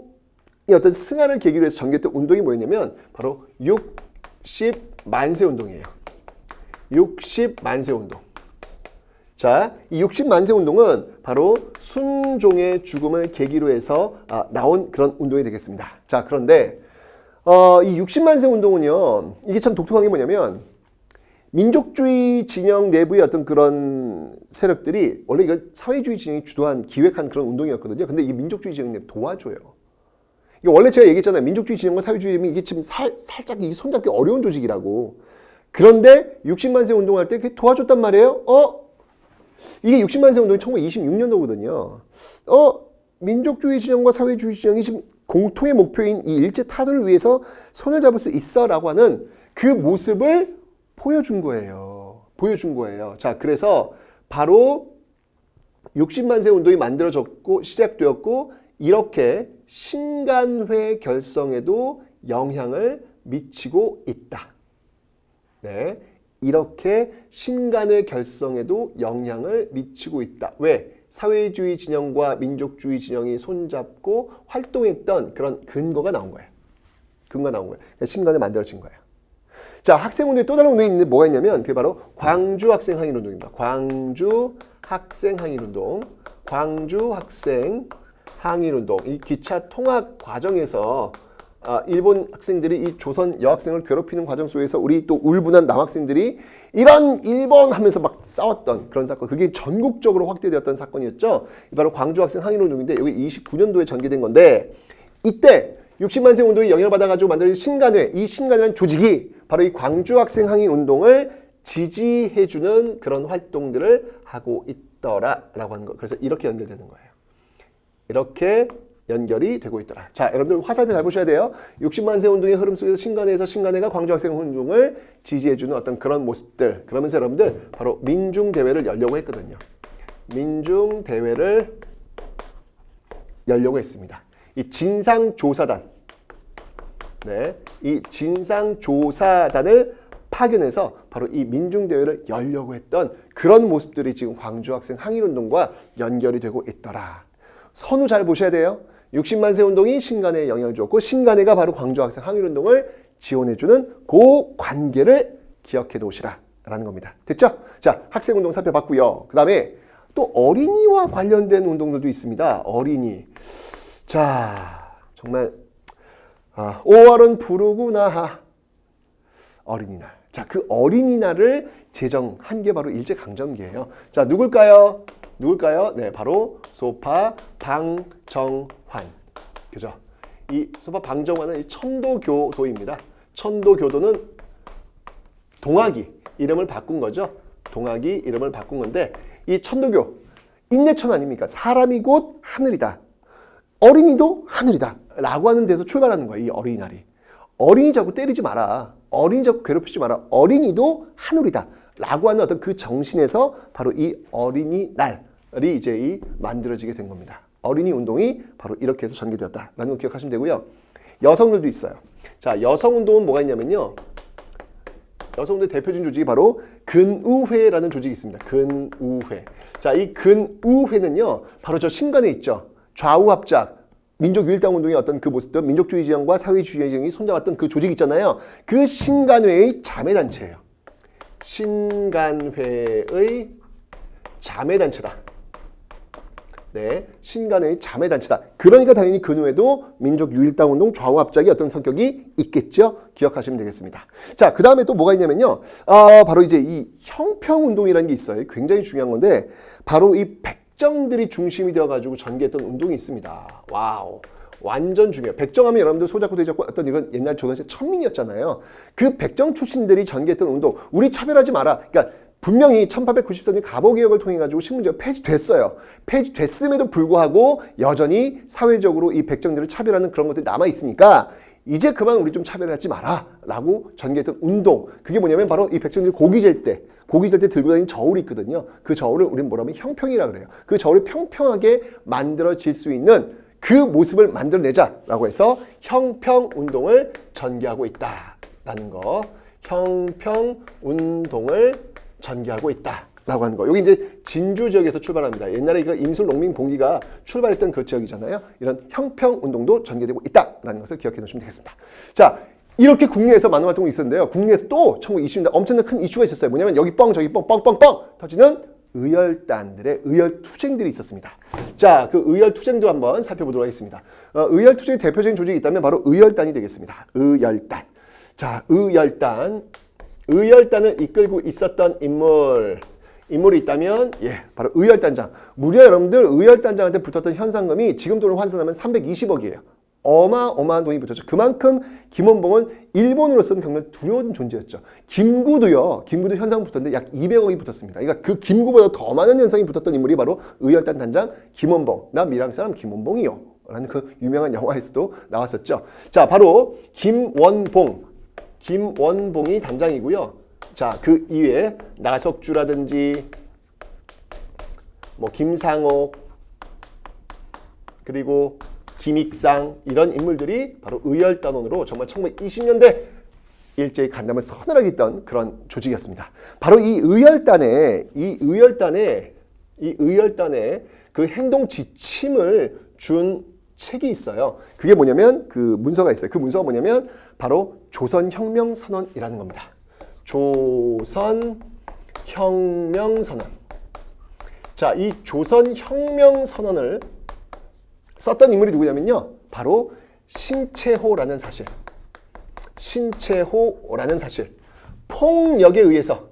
어떤 승환을 계기로 해서 전개됐던 운동이 뭐였냐면 바로 60만세 운동이에요. 60만세 운동. 자, 이 60만세 운동은 바로 순종의 죽음을 계기로 해서 나온 그런 운동이 되겠습니다. 자, 그런데 이 60만세 운동은요, 이게 참 독특한 게 뭐냐면 민족주의 진영 내부의 어떤 그런 세력들이 원래 이거 사회주의 진영이 주도한 기획한 그런 운동이었거든요. 근데 이 민족주의 진영이 도와줘요. 이게 원래 제가 얘기했잖아요. 민족주의 진영과 사회주의 진영이 이게 지금 살짝 이 손잡기 어려운 조직이라고. 그런데 60만세 운동할 때 그게 도와줬단 말이에요. 이게 60만세 운동이 1926년도거든요. 민족주의 진영과 사회주의 진영이 지금 공통의 목표인 이 일제 타도를 위해서 손을 잡을 수 있어 라고 하는 그 모습을 보여준 거예요. 보여준 거예요. 자, 그래서 바로 60만 세 운동이 만들어졌고 시작되었고 이렇게 신간회 결성에도 영향을 미치고 있다. 네, 이렇게 신간회 결성에도 영향을 미치고 있다. 왜? 사회주의 진영과 민족주의 진영이 손잡고 활동했던 그런 근거가 나온 거예요. 근거가 나온 거예요. 신간회 만들어진 거예요. 자, 학생운동에 또 다른 운동이 있는데 뭐가 있냐면 그게 바로 광주 학생 항일 운동입니다. 광주 학생 항일 운동. 광주 학생 항일 운동. 이 기차 통학 과정에서 일본 학생들이 이 조선 여학생을 괴롭히는 과정 속에서 우리 또 울분한 남학생들이 이런 일본 하면서 막 싸웠던 그런 사건. 그게 전국적으로 확대되었던 사건이었죠. 바로 광주 학생 항일 운동인데 여기 29년도에 전개된 건데 이때 60만 세 운동이 영향을 받아가지고 만들어진 신간회, 이 신간회라는 조직이 바로 이 광주 학생 항일 운동을 지지해주는 그런 활동들을 하고 있더라라고 하는 거. 그래서 이렇게 연결되는 거예요. 이렇게 연결이 되고 있더라. 자, 여러분들 화살표 잘 보셔야 돼요. 60만 세 운동의 흐름 속에서 신간회에서 신간회가 광주 학생 운동을 지지해주는 어떤 그런 모습들. 그러면서 여러분들 바로 민중대회를 열려고 했거든요. 민중대회를 열려고 했습니다. 이 진상조사단. 네, 이 진상조사단을 파견해서 바로 이 민중대회를 열려고 했던 그런 모습들이 지금 광주 학생 항일운동과 연결이 되고 있더라. 선우 잘 보셔야 돼요. 60만 세 운동이 신간회에 영향을 주었고 신간회가 바로 광주 학생 항일운동을 지원해주는 그 관계를 기억해 놓으시라 라는 겁니다. 됐죠? 자, 학생운동 살펴봤고요. 그 다음에 또 어린이와 관련된 운동들도 있습니다. 어린이. 자, 정말 5월은 푸르구나 어린이날. 자, 그 어린이날을 제정한 게 바로 일제강점기예요. 자, 누굴까요? 누굴까요? 네, 바로 소파 방정환. 그죠? 이 소파 방정환은 이 천도교도입니다. 천도교도는 동학이 이름을 바꾼 거죠. 동학이 이름을 바꾼 건데 이 천도교 인내천 아닙니까? 사람이 곧 하늘이다. 어린이도 하늘이다. 라고 하는 데서 출발하는 거예요. 이 어린이날이. 어린이 자꾸 때리지 마라. 어린이 자꾸 괴롭히지 마라. 어린이도 하늘이다. 라고 하는 어떤 그 정신에서 바로 이 어린이날이 이제 이 만들어지게 된 겁니다. 어린이 운동이 바로 이렇게 해서 전개되었다라는 거 기억하시면 되고요. 여성들도 있어요. 자, 여성운동은 뭐가 있냐면요. 여성들 대표적인 조직이 바로 근우회라는 조직이 있습니다. 근우회. 자, 이 근우회는요. 바로 저 신간에 있죠. 좌우합작. 민족유일당 운동의 어떤 그 모습들, 민족주의 진영과 사회주의 진영이 손잡았던 그 조직 있잖아요. 그 신간회의 자매단체예요. 신간회의 자매단체다. 네, 신간회의 자매단체다. 그러니까 당연히 근후에도 민족유일당 운동 좌우합작의 어떤 성격이 있겠죠. 기억하시면 되겠습니다. 자, 그 다음에 또 뭐가 있냐면요. 바로 이제 이 형평운동이라는 게 있어요. 굉장히 중요한 건데 바로 이 백정들이 중심이 되어가지고 전개했던 운동이 있습니다. 와우. 완전 중요해요. 백정하면 여러분들 소작고 대작고 어떤 이건 옛날 조선시대 천민이었잖아요. 그 백정 출신들이 전개했던 운동. 우리 차별하지 마라. 그러니까 분명히 1894년 갑오개혁을 통해 가지고 신문제가 폐지됐어요. 폐지됐음에도 불구하고 여전히 사회적으로 이 백정들을 차별하는 그런 것들이 남아있으니까 이제 그만 우리 좀 차별하지 마라 라고 전개했던 운동. 그게 뭐냐면 바로 이 백정들이 고기 젤 때 들고 다니는 저울이 있거든요. 그 저울을 우리는 뭐라고 하면 형평이라 그래요. 그 저울이 평평하게 만들어질 수 있는 그 모습을 만들어내자라고 해서 형평운동을 전개하고 있다라는 거. 형평운동을 전개하고 있다라고 하는 거. 여기 이제 진주 지역에서 출발합니다. 옛날에 이거 임술농민봉기가 출발했던 그 지역이잖아요. 이런 형평운동도 전개되고 있다라는 것을 기억해 놓으시면 되겠습니다. 자, 이렇게 국내에서 많은 활동이 있었는데요. 국내에서 또 1920년대 엄청난 큰 이슈가 있었어요. 뭐냐면 여기 뻥 저기 뻥 뻥뻥뻥 터지는 의열단들의 의열투쟁들이 있었습니다. 자, 그 의열투쟁도 한번 살펴보도록 하겠습니다. 의열투쟁의 대표적인 조직이 있다면 바로 의열단이 되겠습니다. 의열단. 자, 의열단을 이끌고 있었던 인물이 있다면 바로 의열단장. 무려 여러분들 의열단장한테 붙었던 현상금이 지금 돈으로 환산하면 320억이에요. 어마어마한 돈이 붙었죠. 그만큼 김원봉은 일본으로서는 정말 두려운 존재였죠. 김구도요. 김구도 현상 붙었는데 약 200억이 붙었습니다. 그러니까 그 김구보다 더 많은 현상이 붙었던 인물이 바로 의열단 단장 김원봉. 나 밀양 사람 김원봉이요. 라는 그 유명한 영화에서도 나왔었죠. 자, 바로 김원봉이 단장이고요. 자, 그 이외에 나석주라든지 뭐 김상옥 그리고 김익상 이런 인물들이 바로 의열단원으로 정말 1920년대 일제의 간담을 서늘하게 있던 그런 조직이었습니다. 바로 이 의열단의 그 행동 지침을 준 책이 있어요. 그게 뭐냐면 그 문서가 있어요. 그 문서가 뭐냐면 바로 조선혁명선언이라는 겁니다. 조선혁명선언. 자, 이 조선혁명선언을 썼던 인물이 누구냐면요. 바로 신채호라는 사실. 폭력에 의해서,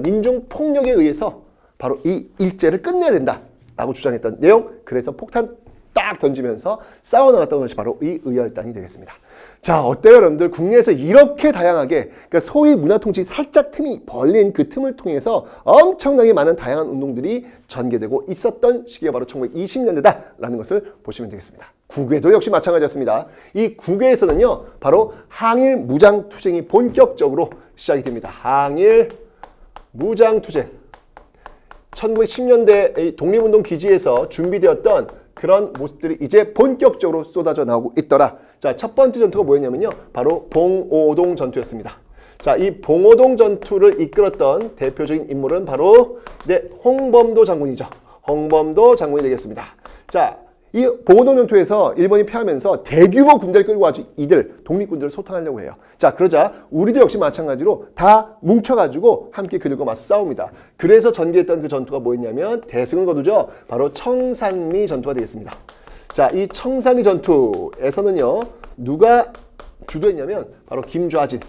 민중 폭력에 의해서 바로 이 일제를 끝내야 된다라고 주장했던 내용. 그래서 폭탄 딱 던지면서 싸워나갔던 것이 바로 이 의열단이 되겠습니다. 자, 어때요, 여러분들? 국내에서 이렇게 다양하게, 그러니까 소위 문화통치 살짝 틈이 벌린 그 틈을 통해서 엄청나게 많은 다양한 운동들이 전개되고 있었던 시기가 바로 1920년대다라는 것을 보시면 되겠습니다. 국외도 역시 마찬가지였습니다. 이 국외에서는요, 바로 항일 무장투쟁이 본격적으로 시작이 됩니다. 항일 무장투쟁. 1910년대 독립운동 기지에서 준비되었던 그런 모습들이 이제 본격적으로 쏟아져 나오고 있더라. 자, 첫 번째 전투가 뭐였냐면요. 바로 봉오동 전투였습니다. 자, 이 봉오동 전투를 이끌었던 대표적인 인물은 바로 홍범도 장군이죠. 홍범도 장군이 되겠습니다. 자, 이 봉오동 전투에서 일본이 패하면서 대규모 군대를 끌고 와서 이들 독립군들을 소탕하려고 해요. 자, 그러자 우리도 역시 마찬가지로 다 뭉쳐가지고 함께 그들과 맞서 싸웁니다. 그래서 전개했던 그 전투가 뭐였냐면 대승을 거두죠. 바로 청산리 전투가 되겠습니다. 자, 이 청산리 전투에서는요, 누가 주도했냐면 바로 김좌진이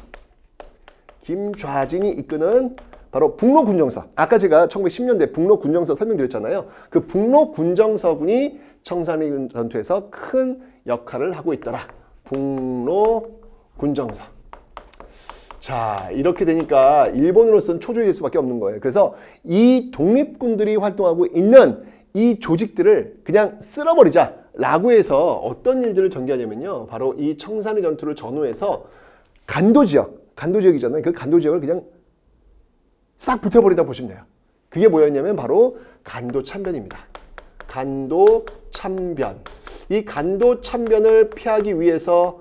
이끄는 바로 북로군정서. 아까 제가 1910년대 북로군정서 설명드렸잖아요. 그 북로군정서군이 청산리 전투에서 큰 역할을 하고 있더라. 북로군정서. 자, 이렇게 되니까 일본으로서는 초조해질 수밖에 없는 거예요. 그래서 이 독립군들이 활동하고 있는 이 조직들을 그냥 쓸어버리자라고 해서 어떤 일들을 전개하냐면요. 바로 이 청산리 전투를 전후해서 간도지역이잖아요. 그 간도지역을 그냥 싹 붙여버리다 보시면 돼요. 그게 뭐였냐면 바로 간도참변입니다. 간도참변. 이 간도참변을 피하기 위해서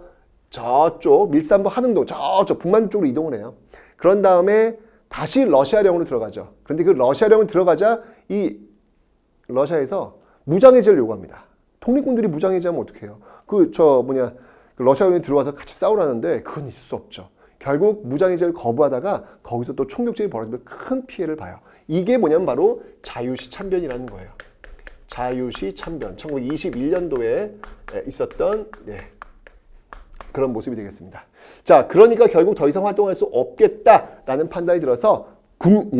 저쪽 밀산부 한흥동 저쪽 북만 쪽으로 이동을 해요. 그런 다음에 다시 러시아령으로 들어가죠. 그런데 그 러시아령을 들어가자 이 러시아에서 무장해제를 요구합니다. 독립군들이 무장해제하면 어떡해요? 그 러시아군이 들어와서 같이 싸우라는데 그건 있을 수 없죠. 결국 무장해제를 거부하다가 거기서 또 총격전이 벌어지면 큰 피해를 봐요. 이게 뭐냐면 바로 자유시 참변이라는 거예요. 자유시 참변. 1921년도에 있었던 그런 모습이 되겠습니다. 자, 그러니까 결국 더 이상 활동할 수 없겠다라는 판단이 들어서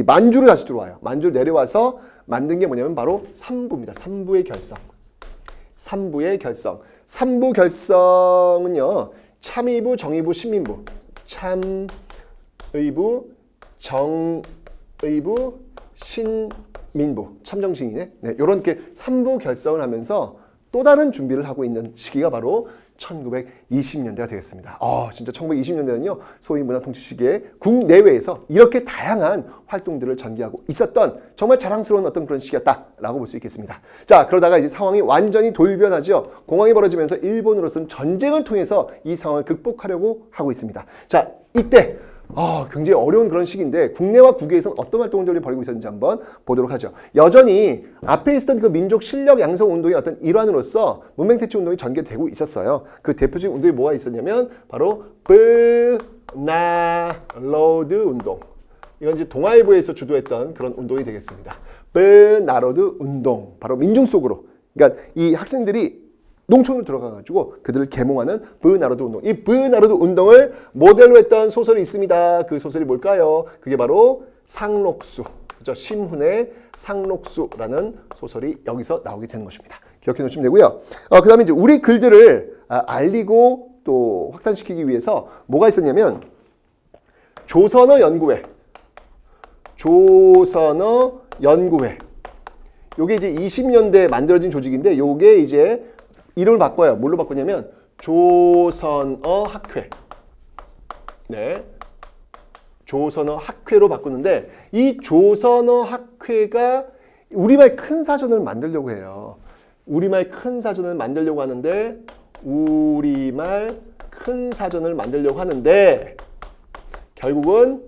만주로 다시 들어와요. 만주로 내려와서 만든 게 뭐냐면 바로 삼부입니다. 삼부의 결성. 삼부 결성은요. 참의부, 정의부, 신민부. 참의부, 정의부, 신민부. 참정신이네. 네, 요런 게 삼부 결성을 하면서 또 다른 준비를 하고 있는 시기가 바로 1920년대가 되겠습니다. 진짜 1920년대는요, 소위 문화통치 시기에 국내외에서 이렇게 다양한 활동들을 전개하고 있었던 정말 자랑스러운 어떤 그런 시기였다라고 볼 수 있겠습니다. 자, 그러다가 이제 상황이 완전히 돌변하죠. 공황이 벌어지면서 일본으로서는 전쟁을 통해서 이 상황을 극복하려고 하고 있습니다. 자, 이때 굉장히 어려운 그런 시기인데 국내와 국외에서는 어떤 활동들을 벌이고 있었는지 한번 보도록 하죠. 여전히 앞에 있었던 그 민족 실력 양성 운동의 어떤 일환으로서 문맹퇴치 운동이 전개되고 있었어요. 그 대표적인 운동이 뭐가 있었냐면 바로 버나로드 운동. 이건 이제 동아일보에서 주도했던 그런 운동이 되겠습니다. 버나로드 운동. 바로 민중 속으로. 그러니까 이 학생들이 농촌으로 들어가가지고 그들을 계몽하는 버나로드 운동. 이 버나로드 운동을 모델로 했던 소설이 있습니다. 그 소설이 뭘까요? 그게 바로 상록수. 그렇죠? 심훈의 상록수라는 소설이 여기서 나오게 되는 것입니다. 기억해 놓으시면 되고요. 그 다음에 이제 우리 글들을 알리고 또 확산시키기 위해서 뭐가 있었냐면 조선어 연구회. 요게 이제 20년대에 만들어진 조직인데 요게 이제 이름을 바꿔요. 뭘로 바꾸냐면 조선어학회. 네. 조선어학회로 바꾸는데 이 조선어학회가 우리말 큰 사전을 만들려고 해요. 우리말 큰 사전을 만들려고 하는데 결국은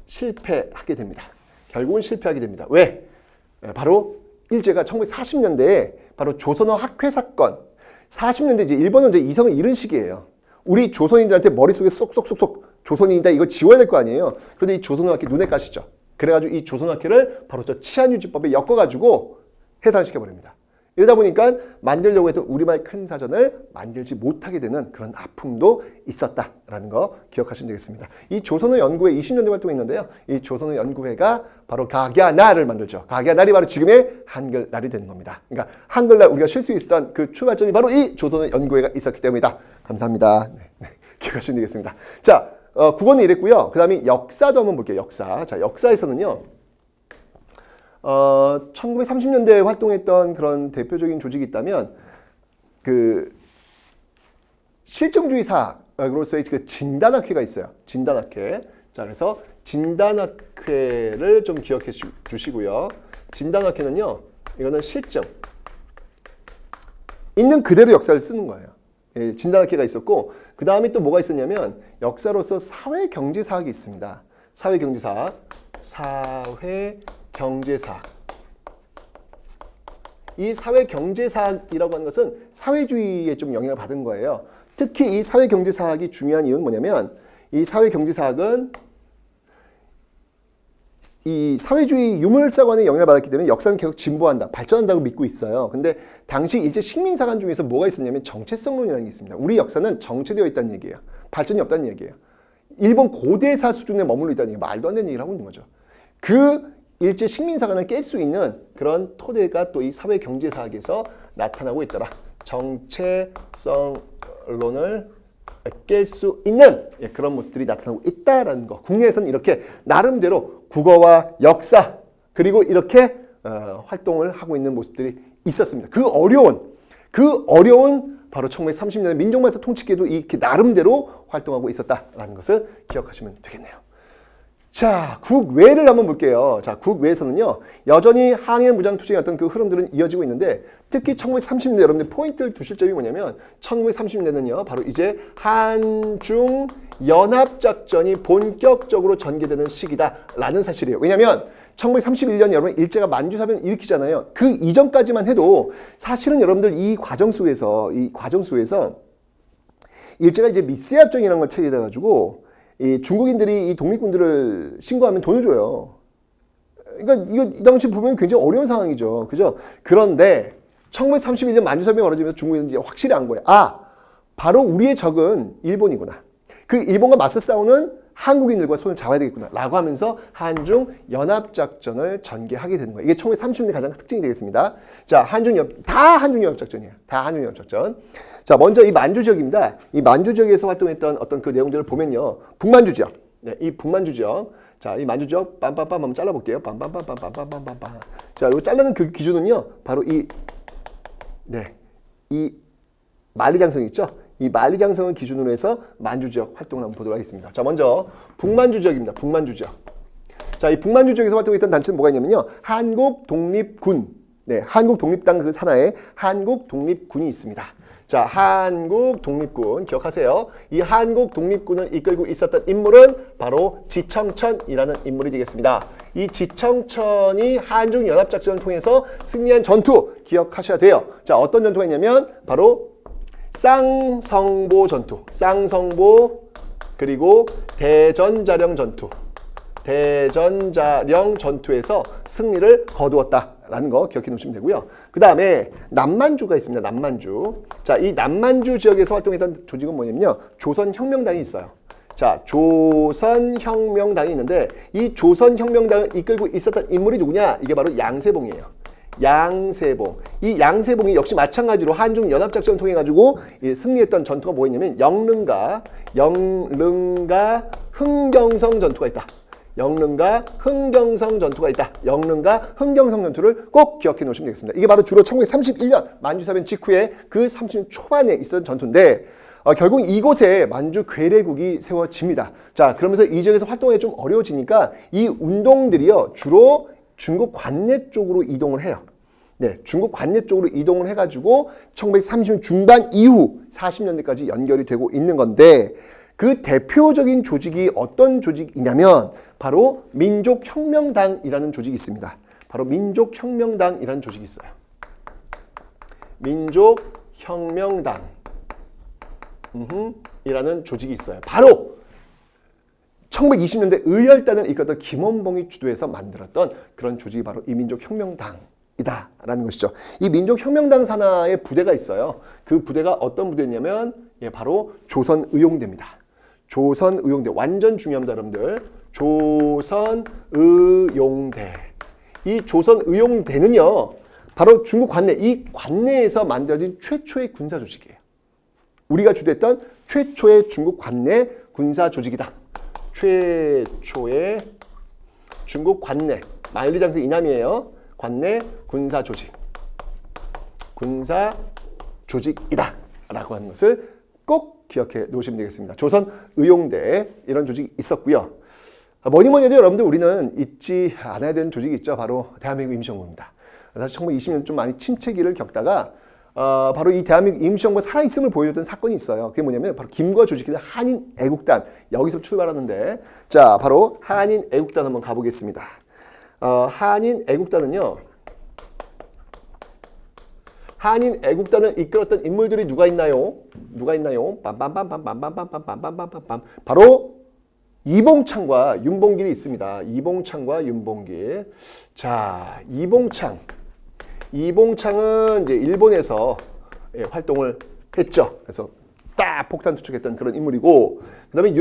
실패하게 됩니다. 왜? 바로 일제가 1940년대에 바로 조선어 학회 사건. 40년대 이제 일본은 이제 이성을 잃은 시기예요. 우리 조선인들한테 머릿속에 쏙쏙쏙쏙 조선인이다 이거 지워야 될 거 아니에요. 그런데 이 조선어 학회 눈에 까시죠. 그래가지고 이 조선어 학회를 바로 저 치안유지법에 엮어가지고 해산시켜버립니다. 이러다 보니까 만들려고 했던 우리말 큰 사전을 만들지 못하게 되는 그런 아픔도 있었다라는 거 기억하시면 되겠습니다. 이 조선어 연구회 20년대 활동했는데요. 이 조선어 연구회가 바로 각야날을 만들죠. 각야날이 바로 지금의 한글날이 되는 겁니다. 그러니까 한글날 우리가 쉴 수 있었던 그 출발점이 바로 이 조선어 연구회가 있었기 때문이다. 감사합니다. 네, 기억하시면 되겠습니다. 자, 국어는 이랬고요. 그 다음에 역사도 한번 볼게요. 역사. 자, 역사에서는요. 1930년대에 활동했던 그런 대표적인 조직이 있다면 그 실증주의 사학으로서의 그 진단학회가 있어요. 진단학회. 자, 그래서 진단학회를 좀 기억해 주시고요. 진단학회는요. 이거는 실증. 있는 그대로 역사를 쓰는 거예요. 예, 진단학회가 있었고 그 다음에 또 뭐가 있었냐면 역사로서 사회경제사학이 있습니다. 사회경제사학. 이 사회경제사학이라고 하는 것은 사회주의에 좀 영향을 받은 거예요. 특히 이 사회경제사학이 중요한 이유는 뭐냐면 이 사회경제사학은 이 사회주의 유물사관의 영향을 받았기 때문에 역사는 계속 진보한다, 발전한다고 믿고 있어요. 근데 당시 일제 식민사관 중에서 뭐가 있었냐면 정체성론이라는 게 있습니다. 우리 역사는 정체되어 있다는 얘기예요. 발전이 없다는 얘기예요. 일본 고대사 수준에 머물러 있다는 얘기, 말도 안 되는 얘기를 하고 있는 거죠. 그 일제 식민사관을 깰 수 있는 그런 토대가 또 이 사회경제사학에서 나타나고 있더라. 정체성론을 깰 수 있는 그런 모습들이 나타나고 있다라는 거. 국내에서는 이렇게 나름대로 국어와 역사 그리고 이렇게 활동을 하고 있는 모습들이 있었습니다. 그 어려운 바로 1930년대 민족만사 통치기에도 이렇게 나름대로 활동하고 있었다라는 것을 기억하시면 되겠네요. 자, 국외를 한번 볼게요. 자, 국외에서는요, 여전히 항일 무장 투쟁의 어떤 그 흐름들은 이어지고 있는데, 특히 1930년대 여러분들 포인트를 두실 점이 뭐냐면, 1930년대는요, 바로 이제 한중 연합작전이 본격적으로 전개되는 시기다라는 사실이에요. 왜냐면 1931년 여러분 일제가 만주사변 일으키잖아요. 그 이전까지만 해도 사실은 여러분들 이 과정 속에서 일제가 이제 미세합정이라는 걸 체결해가지고 이 중국인들이 이 독립군들을 신고하면 돈을 줘요. 그러니까 이거 이 당시 보면 굉장히 어려운 상황이죠. 그죠? 그런데 1931년 만주사변이 벌어지면서 중국인들이 확실히 안 거예요. 아, 바로 우리의 적은 일본이구나. 그 일본과 맞서 싸우는 한국인들과 손을 잡아야 되겠구나 라고 하면서 한중 연합작전을 전개하게 되는 거예요. 이게 1930년대 가장 특징이 되겠습니다. 자, 다 한중 연합작전이에요. 다 한중 연합작전. 자, 먼저 이 만주 지역입니다. 이 만주 지역에서 활동했던 어떤 그 내용들을 보면요. 북만주 지역. 네, 이 북만주 지역. 자, 이 만주 지역 빰빰빰 한번 잘라볼게요. 빰빰빰빰빰빰빰빰빰. 자, 요 자르는 그 기준은요. 바로 이 만리장성 있죠? 이 만리장성을 기준으로 해서 만주 지역 활동을 한번 보도록 하겠습니다. 자, 먼저 북만주 지역입니다. 북만주 지역. 자, 이 북만주 지역에서 활동했던 단체는 뭐가 있냐면요. 한국독립군. 네, 한국독립당 그 산하에 한국독립군이 있습니다. 자, 한국독립군 기억하세요. 이 한국독립군을 이끌고 있었던 인물은 바로 지청천이라는 인물이 되겠습니다. 이 지청천이 한중연합작전을 통해서 승리한 전투 기억하셔야 돼요. 자, 어떤 전투가 있냐면 바로 쌍성보 전투, 쌍성보 그리고 대전자령 전투에서 승리를 거두었다라는 거 기억해 놓으시면 되고요. 그 다음에 남만주가 있습니다. 남만주. 자, 이 남만주 지역에서 활동했던 조직은 뭐냐면요. 조선혁명당이 있어요. 자, 조선혁명당이 있는데 이 조선혁명당을 이끌고 있었던 인물이 누구냐? 이게 바로 양세봉이에요. 양세봉. 이 양세봉이 역시 마찬가지로 한중 연합작전을 통해 가지고 승리했던 전투가 뭐였냐면 영릉과 흥경성 전투가 있다. 영릉과 흥경성 전투가 있다. 영릉과 흥경성 전투를 꼭 기억해 놓으시면 되겠습니다. 이게 바로 주로 1931년 만주사변 직후에 그 30년 초반에 있었던 전투인데 결국 이곳에 만주 괴뢰국이 세워집니다. 자, 그러면서 이 지역에서 활동하기 좀 어려워지니까 이 운동들이요 주로 중국 관내 쪽으로 이동을 해요. 네, 중국 관내 쪽으로 이동을 해가지고 1930년 중반 이후 40년대까지 연결이 되고 있는 건데 그 대표적인 조직이 어떤 조직이냐면 바로 민족혁명당이라는 조직이 있습니다. 바로 민족혁명당이라는 조직이 있어요. 민족혁명당 이라는 조직이 있어요. 바로 1920년대 의열단을 이끌었던 김원봉이 주도해서 만들었던 그런 조직이 바로 이 민족혁명당이다 라는 것이죠. 이 민족혁명당 산하에 부대가 있어요. 그 부대가 어떤 부대냐면 바로 조선의용대입니다. 조선의용대 완전 중요합니다, 여러분들. 조선의용대. 이 조선의용대는요 바로 중국 관내, 이 관내에서 만들어진 최초의 군사 조직이에요. 우리가 주도했던 최초의 중국 관내 군사 조직이다. 최초의 중국 관내, 만리장성 이남이에요. 관내 군사 조직. 군사 조직이다 라고 하는 것을 꼭 기억해 놓으시면 되겠습니다. 조선의용대 이런 조직이 있었고요. 뭐니 해도 여러분들 우리는 잊지 않아야 되는 조직이 있죠. 바로 대한민국 임시정부입니다. 사실 1920년 좀 많이 침체기를 겪다가 바로 이 대한민국 임시정부가 살아있음을 보여줬던 사건이 있어요. 그게 뭐냐면 바로 김구가 조직했던 한인애국단. 여기서 출발하는데 자 바로 한인애국단 한번 가보겠습니다. 한인애국단은요. 한인애국단을 이끌었던 인물들이 누가 있나요? 누가 있나요? 빰빰빰빰빰빰빰빰빰빰빰빰 바로 이봉창과 윤봉길이 있습니다. 이봉창과 윤봉길. 자, 이봉창은 이제 일본에서 활동을 했죠. 그래서 딱 폭탄 투척했던 그런 인물이고, 그다음에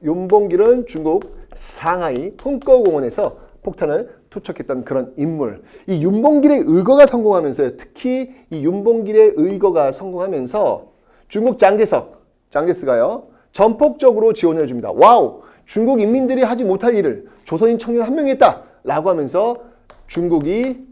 윤봉길은 중국 상하이 흥꺼공원에서 폭탄을 투척했던 그런 인물. 이 윤봉길의 의거가 성공하면서요. 특히 이 윤봉길의 의거가 성공하면서 중국 장제스가요. 전폭적으로 지원을 해줍니다. 와우! 중국 인민들이 하지 못할 일을 조선인 청년 한 명이 했다! 라고 하면서 중국이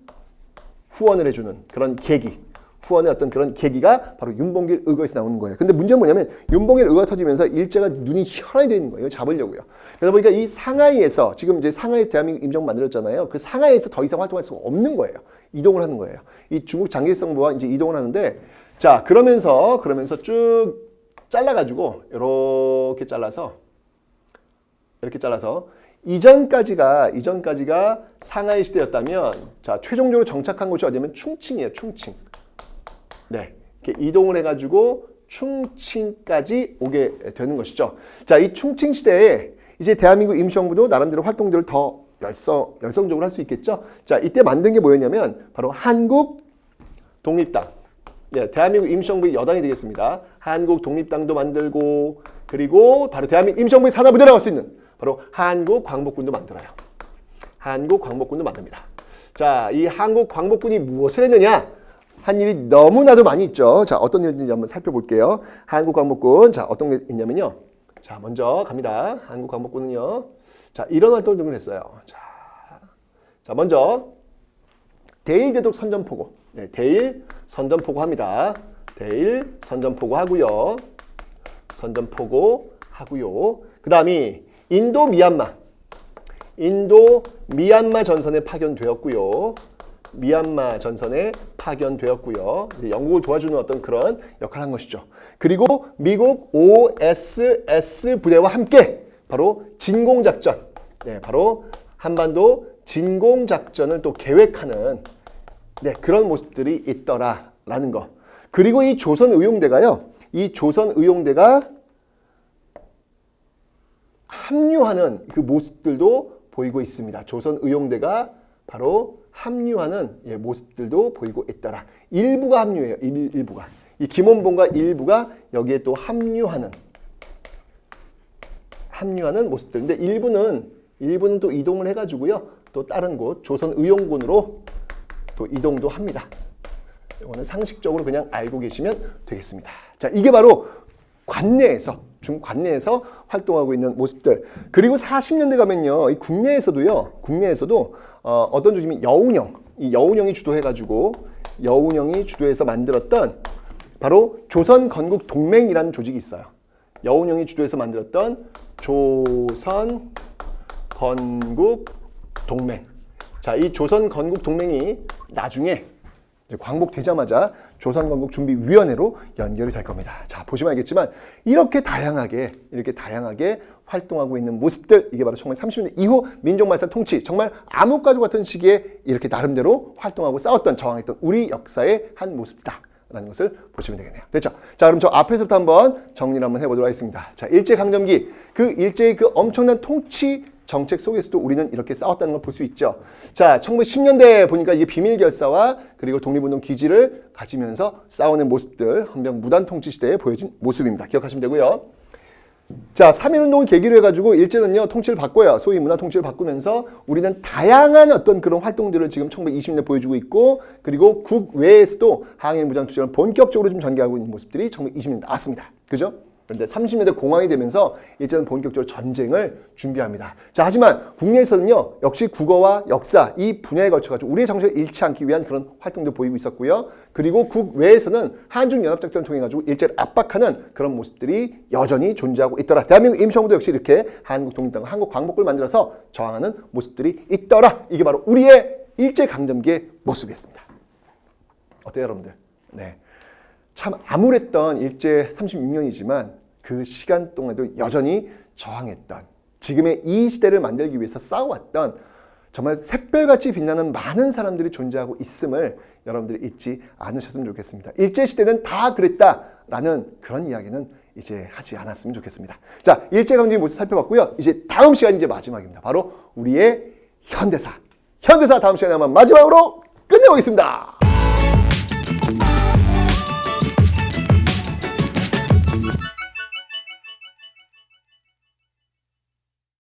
후원을 해주는 그런 계기, 후원의 어떤 그런 계기가 바로 윤봉길 의거에서 나오는 거예요. 근데 문제는 뭐냐면 윤봉길 의거가 터지면서 일제가 눈이 혈안이 되는 거예요. 잡으려고요. 그러다 보니까 이 상하이에서 지금 이제 상하이 대한민국 임시정부 만들었잖아요. 그 상하이에서 더 이상 활동할 수가 없는 거예요. 이동을 하는 거예요. 이 중국 장개성부와 이제 이동을 하는데 자 그러면서 쭉 잘라가지고 이렇게 잘라서 이전까지가 상하이 시대였다면 자 최종적으로 정착한 곳이 어디냐면 충칭이에요. 충칭. 네, 이렇게 이동을 해가지고 충칭까지 오게 되는 것이죠. 자, 이 충칭 시대에 이제 대한민국 임시정부도 나름대로 활동들을 더 열성적으로 할 수 있겠죠. 자, 이때 만든 게 뭐였냐면 바로 한국 독립당. 네, 대한민국 임시정부의 여당이 되겠습니다. 한국 독립당도 만들고 그리고 바로 대한민국 임시정부의 산하부대라고 할 수 있는 바로 한국 광복군도 만들어요. 한국 광복군도 만듭니다. 자, 이 한국 광복군이 무엇을 했느냐? 한 일이 너무나도 많이 있죠. 자, 어떤 일인지 한번 살펴볼게요. 한국 광복군. 자, 어떤 게 있냐면요. 자, 먼저 갑니다. 한국 광복군은요. 자, 이런 활동을 등을 했어요. 자, 먼저 대일대독 선전포고. 네, 대일 선전포고 합니다. 대일 선전포고 하고요. 그 다음이 인도 미얀마 전선에 파견되었고요. 영국을 도와주는 어떤 그런 역할을 한 것이죠. 그리고 미국 OSS 부대와 함께 바로 진공작전, 네, 바로 한반도 진공작전을 또 계획하는 네, 그런 모습들이 있더라라는 거. 그리고 이 조선의용대가 합류하는 그 모습들도 보이고 있습니다. 조선의용대가 바로 합류하는 모습들도 보이고 있더라. 일부가 합류해요. 일부가. 이 김원봉과 일부가 여기에 또 합류하는 모습들. 근데 일부는 또 이동을 해가지고요. 또 다른 곳 조선의용군으로 또 이동도 합니다. 이거는 상식적으로 그냥 알고 계시면 되겠습니다. 자, 이게 바로 관내에서 중관내에서 활동하고 있는 모습들. 그리고 40년대 가면요, 이 국내에서도 어떤 조짐이 이 여운형이 주도해가지고 여운형이 주도해서 만들었던 바로 조선 건국 동맹이라는 조직이 있어요. 여운형이 주도해서 만들었던 조선 건국 동맹. 자, 이 조선 건국 동맹이 나중에 이제 광복되자마자 조선건국준비위원회로 연결이 될 겁니다. 자, 보시면 알겠지만 이렇게 다양하게 활동하고 있는 모습들, 이게 바로 1930년대 이후 민족말살 통치, 정말 암흑과도 같은 시기에 이렇게 나름대로 활동하고 싸웠던, 저항했던 우리 역사의 한 모습이다 라는 것을 보시면 되겠네요. 됐죠? 자, 그럼 저 앞에서부터 한번 정리를 한번 해보도록 하겠습니다. 자, 일제강점기, 일제의 엄청난 통치 정책 속에서도 우리는 이렇게 싸웠다는 걸 볼 수 있죠. 자, 1910년대 보니까 이게 비밀결사와 그리고 독립운동 기지를 가지면서 싸우는 모습들, 헌병 무단 통치 시대에 보여준 모습입니다. 기억하시면 되고요. 자, 3.1운동을 계기로 해가지고 일제는요, 통치를 바꿔요. 소위 문화 통치를 바꾸면서 우리는 다양한 어떤 그런 활동들을 지금 1920년대 보여주고 있고, 그리고 국외에서도 항일 무장 투쟁을 본격적으로 좀 전개하고 있는 모습들이 1920년대 나왔습니다. 그죠? 그런데 30년대 공황이 되면서 일제는 본격적으로 전쟁을 준비합니다. 자, 하지만 국내에서는요, 역시 국어와 역사 이 분야에 걸쳐가지고 우리의 정신을 잃지 않기 위한 그런 활동도 보이고 있었고요. 그리고 국외에서는 한중연합작전을 통해가지고 일제를 압박하는 그런 모습들이 여전히 존재하고 있더라. 대한민국 임시정부도 역시 이렇게 한국독립당과 한국광복을 만들어서 저항하는 모습들이 있더라. 이게 바로 우리의 일제강점기의 모습이었습니다. 어때요, 여러분들? 네. 참 암울했던 일제 36년이지만 그 시간 동안에도 여전히 저항했던, 지금의 이 시대를 만들기 위해서 싸워왔던 정말 샛별같이 빛나는 많은 사람들이 존재하고 있음을 여러분들이 잊지 않으셨으면 좋겠습니다. 일제시대는 다 그랬다라는 그런 이야기는 이제 하지 않았으면 좋겠습니다. 자, 일제강점기 모습 살펴봤고요. 이제 다음 시간이 이제 마지막입니다. 바로 우리의 현대사 다음 시간에 한번 마지막으로 끝내보겠습니다.